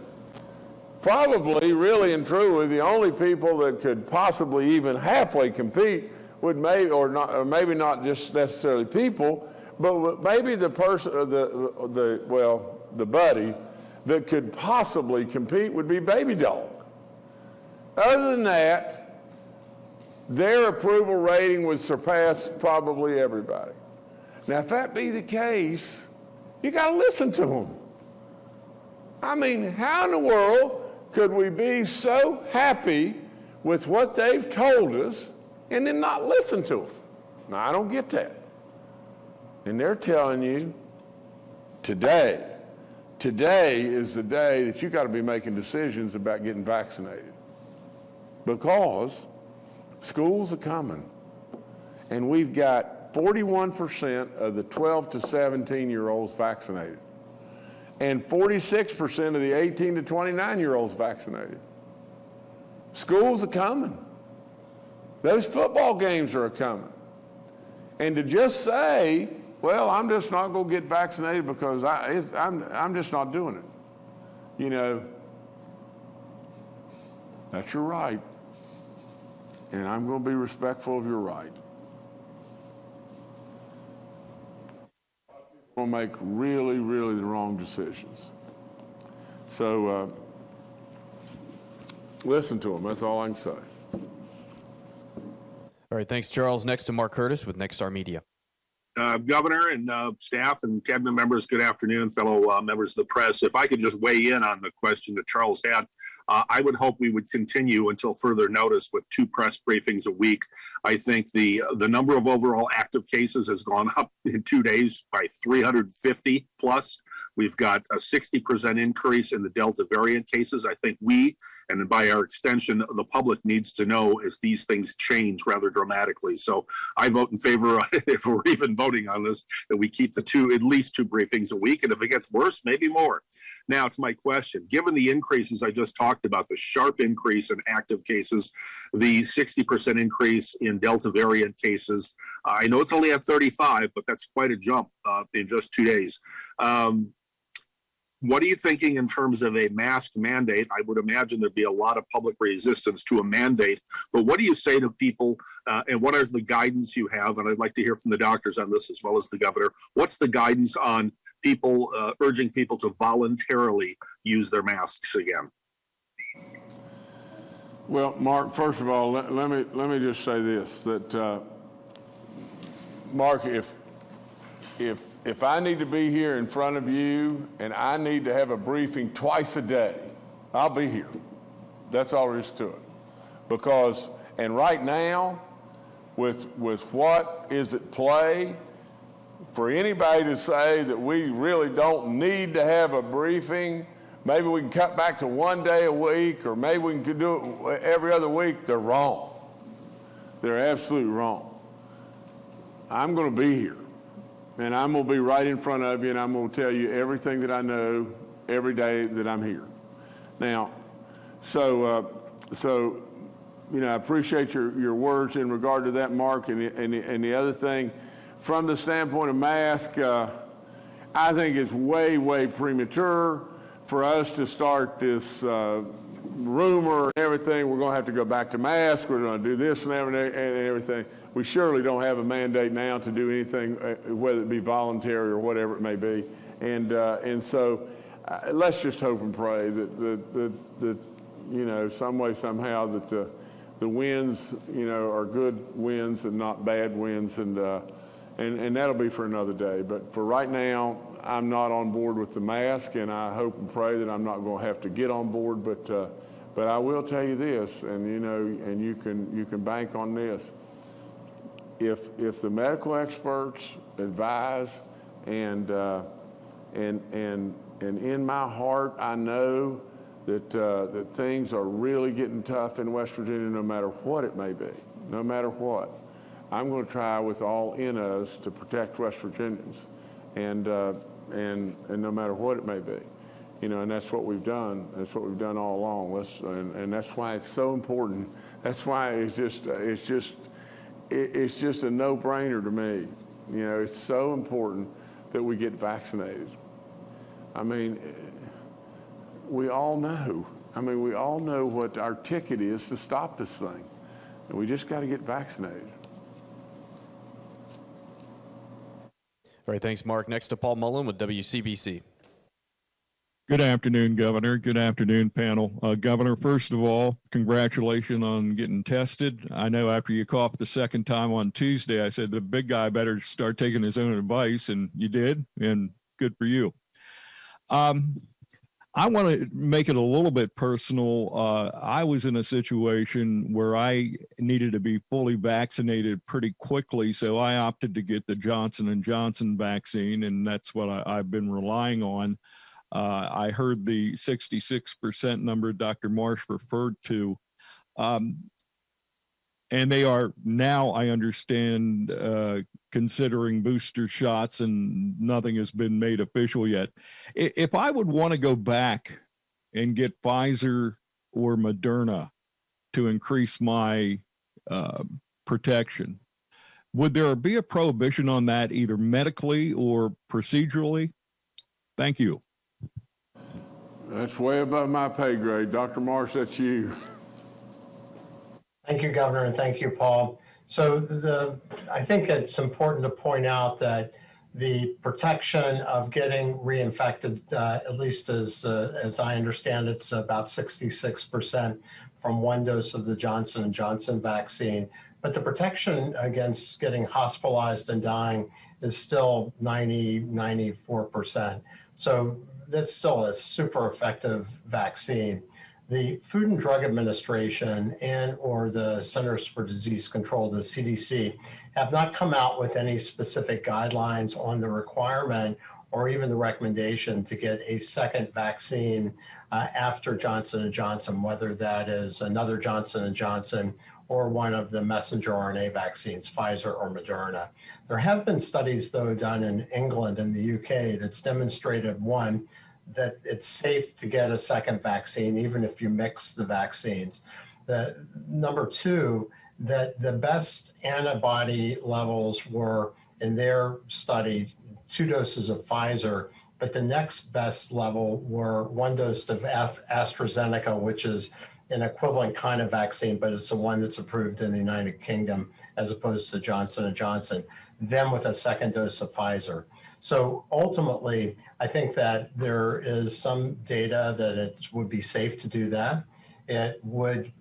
B: Probably, really and truly, the only people that could possibly even halfway compete would maybe not just necessarily people, but maybe the person, or the buddy that could possibly compete would be Baby Dog. Other than that, their approval rating would surpass probably everybody. Now, if that be the case, you got to listen to them. I mean, how in the world could we be so happy with what they've told us and then not listen to them? Now, I don't get that. And they're telling you today is the day that you got to be making decisions about getting vaccinated, because schools are coming, and we've got 41% of the 12 to 17-year-olds vaccinated, and 46% of the 18 to 29-year-olds vaccinated. Schools are coming. Those football games are coming. And to just say, well, I'm just not going to get vaccinated because I'm just not doing it. You know, that's your right. And I'm going to be respectful of your right. We'll make really, really the wrong decisions. So listen to them. That's all I can say.
A: All right, thanks, Charles. Next to Mark Curtis with Nexstar Media.
J: Governor and staff and cabinet members, good afternoon, fellow members of the press. If I could just weigh in on the question that Charles had, I would hope we would continue until further notice with 2 press briefings a week. I think the number of overall active cases has gone up in 2 days by 350 plus. We've got a 60% increase in the Delta variant cases. I think we, and by our extension, the public needs to know as these things change rather dramatically. So I vote in favor, if we're even voting on this, that we keep at least 2 briefings a week. And if it gets worse, maybe more. Now to my question, given the increases I just talked about, the sharp increase in active cases, the 60% increase in Delta variant cases, I know it's only at 35, but that's quite a jump in just 2 days. What are you thinking in terms of a mask mandate? I would imagine there'd be a lot of public resistance to a mandate, but what do you say to people and what is the guidance you have? And I'd like to hear from the doctors on this as well as the governor. What's the guidance on people urging people to voluntarily use their masks again?
B: Well, Mark, first of all, let me just say this, that Mark, if I need to be here in front of you and I need to have a briefing twice a day, I'll be here. That's all there is to it. Because, and right now, with what is at play, for anybody to say that we really don't need to have a briefing, maybe we can cut back to 1 day a week, or maybe we can do it every other week, they're wrong. They're absolutely wrong. I'm going to be here. And I'm going to be right in front of you, and I'm going to tell you everything that I know every day that I'm here. Now, so you know, I appreciate your words in regard to that, Mark. And the other thing, from the standpoint of mask, I think it's way premature for us to start this rumor and everything. We're going to have to go back to masks. We're going to do this and everything. We surely don't have a mandate now to do anything, whether it be voluntary or whatever it may be. And so let's just hope and pray that you know, some way, somehow, that the winds, you know, are good winds and not bad winds, and that'll be for another day. But for right now, I'm not on board with the mask, and I hope and pray that I'm not going to have to get on board. But I will tell you this, and you know, and you can bank on this. If the medical experts advise, and in my heart I know that things are really getting tough in West Virginia, no matter what it may be, no matter what, I'm going to try with all in us to protect West Virginians, and no matter what it may be, you know, and that's what we've done. That's what we've done all along. And that's why it's so important. That's why it's just a no-brainer to me. You know, it's so important that we get vaccinated. I mean, we all know. I mean, we all know what our ticket is to stop this thing. And we just got to get vaccinated.
A: All right, thanks, Mark. Next to Paul Mullen with WCBC.
K: Good afternoon, Governor. Good afternoon, panel. Governor, first of all, congratulations on getting tested. I know after you coughed the second time on Tuesday, I said the big guy better start taking his own advice, and you did, and good for you. I want to make it a little bit personal. I was in a situation where I needed to be fully vaccinated pretty quickly, so I opted to get the Johnson & Johnson vaccine, and that's what I've been relying on. I heard the 66% number Dr. Marsh referred to. And they are now, I understand, considering booster shots, and nothing has been made official yet. If I would want to go back and get Pfizer or Moderna to increase my protection, would there be a prohibition on that either medically or procedurally? Thank you.
B: That's way above my pay grade. Dr. Marsh, that's you.
E: Thank you, Governor, and thank you, Paul. So I think it's important to point out that the protection of getting reinfected, at least as I understand it's about 66% from one dose of the Johnson & Johnson vaccine. But the protection against getting hospitalized and dying is still 94%. So that's still a super effective vaccine. The Food and Drug Administration and or the Centers for Disease Control, the CDC, have not come out with any specific guidelines on the requirement or even the recommendation to get a second vaccine after Johnson & Johnson, whether that is another Johnson & Johnson or one of the messenger RNA vaccines, Pfizer or Moderna. There have been studies, though, done in England and the UK that's demonstrated, one, that it's safe to get a second vaccine, even if you mix the vaccines. Number two, that the best antibody levels were, in their study, 2 doses of Pfizer, but the next best level were 1 dose of AstraZeneca, which is an equivalent kind of vaccine, but it's the one that's approved in the United Kingdom as opposed to Johnson & Johnson, then with a second dose of Pfizer. So ultimately, I think that there is some data that it would be safe to do that. It would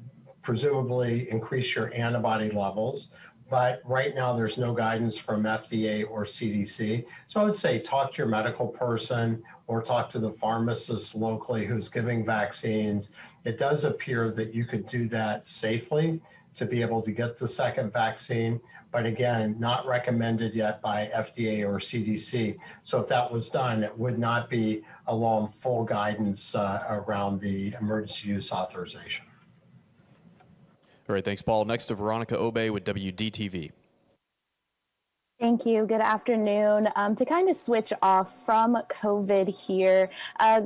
E: presumably increase your antibody levels, but right now there's no guidance from FDA or CDC. So I would say talk to your medical person or talk to the pharmacist locally who's giving vaccines. It does appear that you could do that safely to be able to get the second vaccine, but again, not recommended yet by FDA or CDC. So if that was done, it would not be along full guidance around the emergency use authorization.
A: All right, thanks, Paul. Next to Veronica Obey with WDTV.
L: Thank you. Good afternoon. To kind of switch off from COVID here,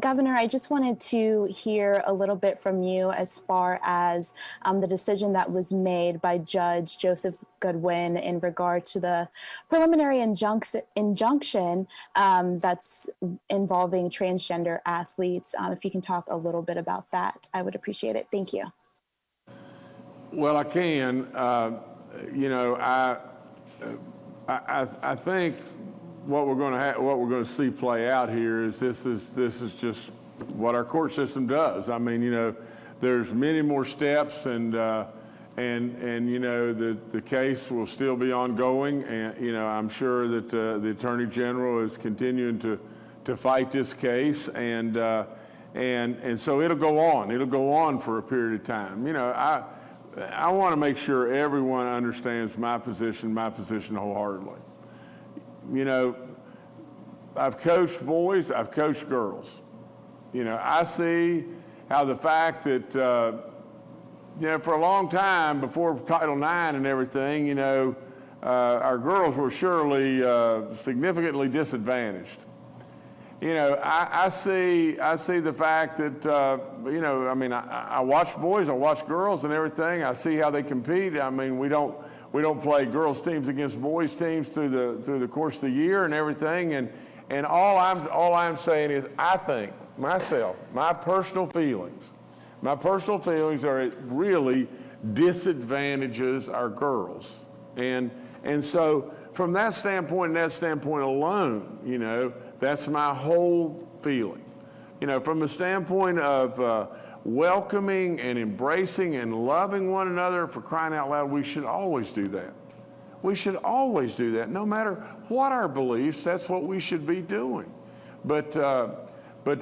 L: Governor, I just wanted to hear a little bit from you as far as the decision that was made by Judge Joseph Goodwin in regard to the preliminary injunction that's involving transgender athletes. If you can talk a little bit about that, I would appreciate it. Thank you.
B: Well, I can. I think what we're going to see play out here is this is just what our court system does. I mean, there's many more steps, and the case will still be ongoing, and I'm sure that the Attorney General is continuing to fight this case, and so it'll go on. It'll go on for a period of time. I want to make sure everyone understands my position wholeheartedly. I've coached boys, I've coached girls. I see how the fact that, for a long time before Title IX and everything, our girls were surely significantly disadvantaged. I see the fact that, I watch boys, I watch girls and everything. I see how they compete. I mean, we don't play girls teams against boys teams through the course of the year and everything. And all I'm saying is, I think myself, my personal feelings are it really disadvantages our girls. And so from that standpoint and that standpoint alone, you know, that's my whole feeling. You know, from the standpoint of welcoming and embracing and loving one another, for crying out loud, we should always do that. We should always do that. No matter what our beliefs, that's what we should be doing. But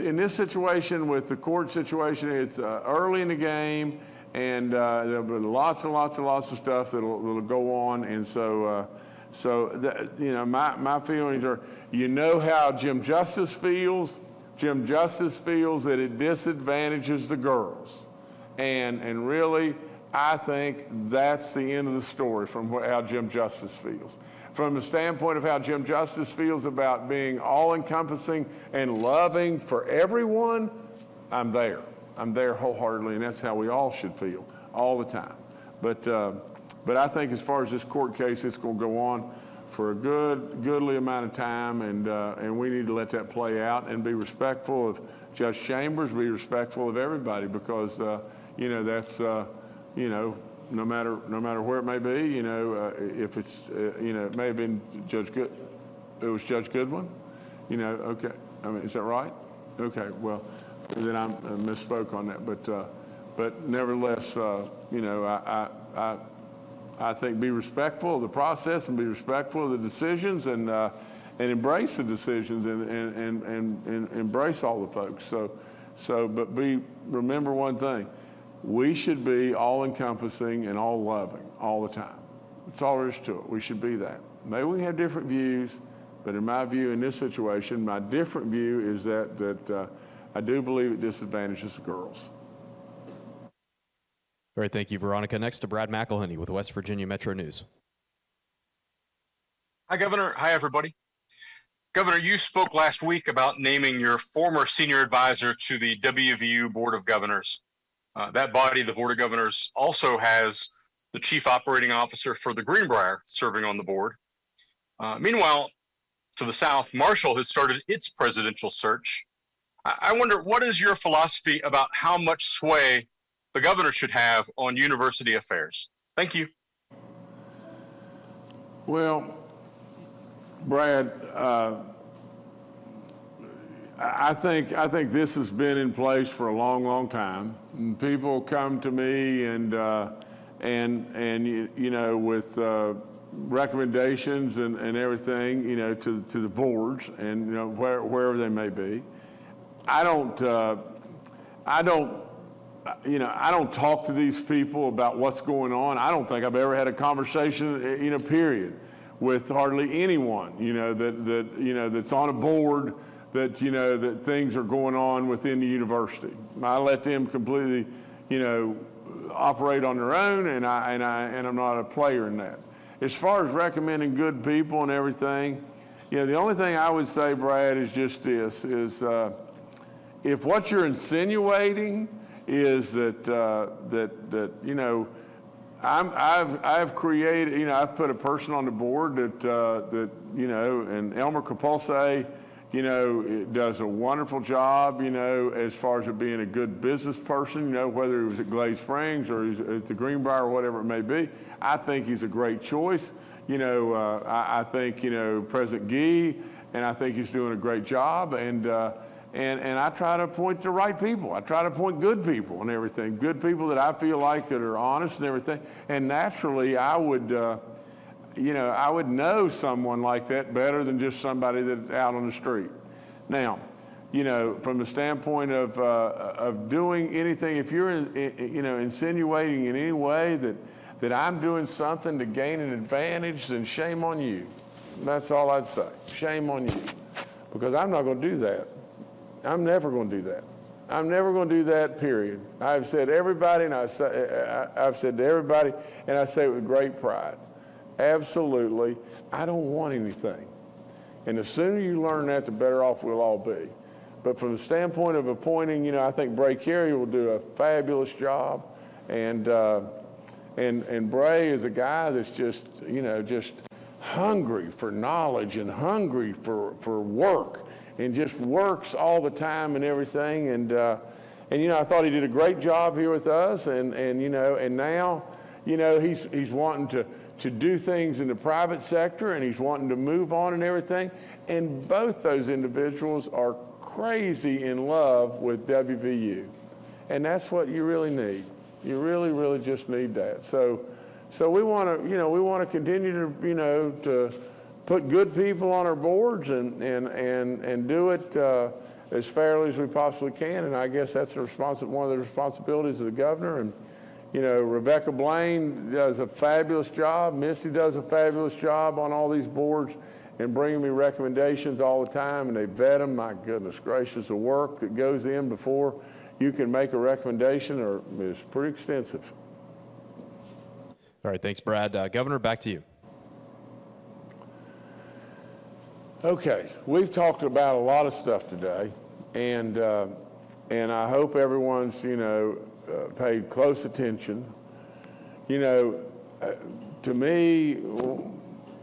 B: in this situation, with the court situation, it's early in the game, and there'll be lots and lots and lots of stuff that'll go on. And so that, you know, my feelings are, you know how Jim Justice feels. Jim Justice feels that it disadvantages the girls. And really, I think that's the end of the story from how Jim Justice feels. From the standpoint of how Jim Justice feels about being all-encompassing and loving for everyone, I'm there. I'm there wholeheartedly, and that's how we all should feel all the time. But I think as far as this court case, it's going to go on for a goodly amount of time, and we need to let that play out and be respectful of Judge Chambers, be respectful of everybody, because you know, that's you know, no matter where it may be, you know, if it's you know, it may have been it was Judge Goodwin, you know. Okay, I mean, is that right? Okay, well, then I misspoke on that, but nevertheless, you know, I think be respectful of the process and be respectful of the decisions, and embrace the decisions, and embrace all the folks. But remember one thing: we should be all-encompassing and all-loving all the time. That's all there is to it. We should be that. Maybe we have different views, but in my view, in this situation, my different view is that I do believe it disadvantages the girls.
A: All right, thank you, Veronica. Next to Brad McElhenney with West Virginia Metro News.
M: Hi, Governor. Hi, everybody. Governor, you spoke last week about naming your former senior advisor to the WVU Board of Governors. That body, the Board of Governors, also has the Chief Operating Officer for the Greenbrier serving on the board. Meanwhile, to the south, Marshall has started its presidential search. I wonder, what is your philosophy about how much sway the governor should have on university affairs? Thank you.
B: Well, Brad, I think this has been in place for a long, long time. And people come to me and you know, with recommendations and everything, you know, to the boards, and you know, wherever they may be. I don't talk to these people about what's going on. I don't think I've ever had a conversation, you know, period, with hardly anyone, you know, that you know, that's on a board, that, you know, that things are going on within the university. I let them completely, you know, operate on their own, and I'm not a player in that. As far as recommending good people and everything, you know, the only thing I would say, Brad, is just this: is if what you're insinuating is that you know, I've created, you know, I've put a person on the board that you know, and Elmer Capulse, you know, does a wonderful job, you know, as far as it being a good business person, you know, whether he was at Glade Springs or he's at the Greenbrier or whatever it may be. I think he's a great choice. You know, I think, you know, President Gee, and I think he's doing a great job, and I try to appoint the right people. I try to appoint good people and everything, good people that I feel like that are honest and everything. And naturally, I would, you know, I would know someone like that better than just somebody that's out on the street. Now, you know, from the standpoint of doing anything, if you're, you know, insinuating in any way that I'm doing something to gain an advantage, then shame on you. That's all I'd say. Shame on you, because I'm not going to do that. I'm never going to do that. I'm never going to do that, period. I've said everybody, and I've said to everybody, and I say it with great pride, absolutely, I don't want anything. And the sooner you learn that, the better off we'll all be. But from the standpoint of appointing, you know, I think Bray Carey will do a fabulous job. And Bray is a guy that's just, you know, just hungry for knowledge and hungry for work, and just works all the time and everything. And you know, I thought he did a great job here with us. And you know, and now, you know, he's wanting to do things in the private sector, and he's wanting to move on and everything. And both those individuals are crazy in love with WVU. And that's what you really need. You really, really just need that. So we want to, you know, we want to continue to, you know, to put good people on our boards and do it as fairly as we possibly can. And I guess that's one of the responsibilities of the governor. And, you know, Rebecca Blaine does a fabulous job. Missy does a fabulous job on all these boards and bringing me recommendations all the time, and they vet them. My goodness gracious, the work that goes in before you can make a recommendation is pretty extensive.
A: All right, thanks, Brad. Governor, back to you.
B: Okay, we've talked about a lot of stuff today, and I hope everyone's, you know, paid close attention. You know, to me,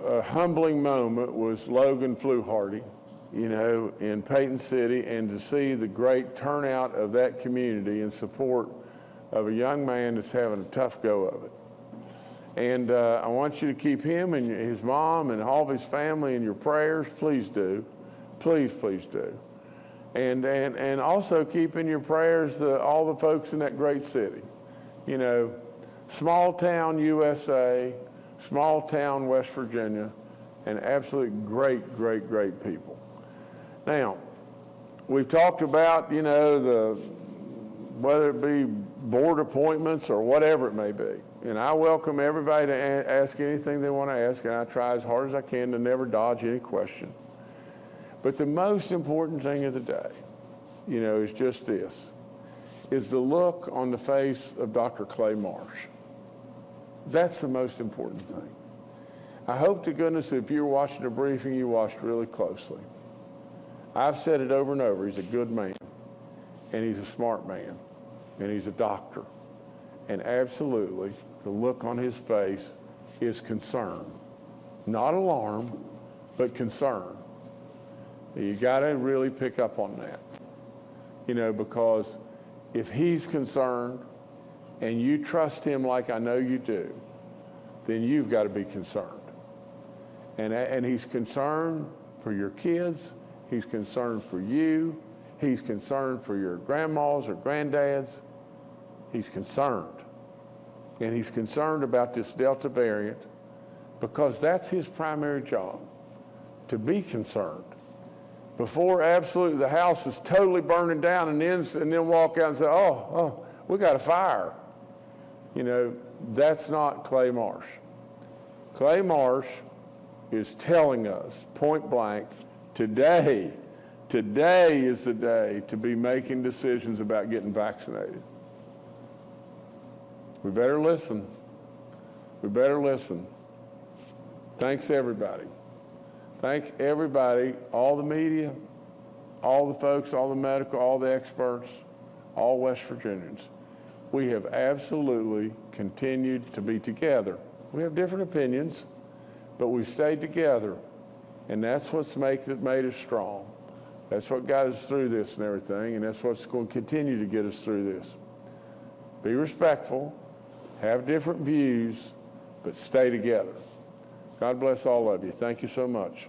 B: a humbling moment was Logan Fluharty, you know, in Peyton City, and to see the great turnout of that community in support of a young man that's having a tough go of it. And I want you to keep him and his mom and all of his family in your prayers. Please do. Please, please do. And also keep in your prayers all the folks in that great city. You know, small town USA, small town West Virginia, and absolutely great, great, great people. Now, we've talked about, you know, whether it be board appointments or whatever it may be. And I welcome everybody to ask anything they want to ask, and I try as hard as I can to never dodge any question. But the most important thing of the day, you know, is just this, is the look on the face of Dr. Clay Marsh. That's the most important thing. I hope to goodness that if you're watching the briefing, you watched really closely. I've said it over and over. He's a good man, and he's a smart man, and he's a doctor. And absolutely, the look on his face is concern. Not alarm, but concern. You got to really pick up on that, you know, because if he's concerned and you trust him like I know you do, then you've got to be concerned. And he's concerned for your kids. He's concerned for you. He's concerned for your grandmas or granddads. He's concerned. And he's concerned about this Delta variant because that's his primary job, to be concerned. Before absolutely the house is totally burning down and then walk out and say, oh, we got a fire. You know, that's not Clay Marsh. Clay Marsh is telling us point blank, today is the day to be making decisions about getting vaccinated. We better listen. We better listen. Thanks, everybody. Thank everybody, all the media, all the folks, all the medical, all the experts, all West Virginians. We have absolutely continued to be together. We have different opinions, but we've stayed together, and that's what's made us strong. That's what got us through this and everything, and that's what's going to continue to get us through this. Be respectful, have different views, but stay together. God bless all of you. Thank you so much.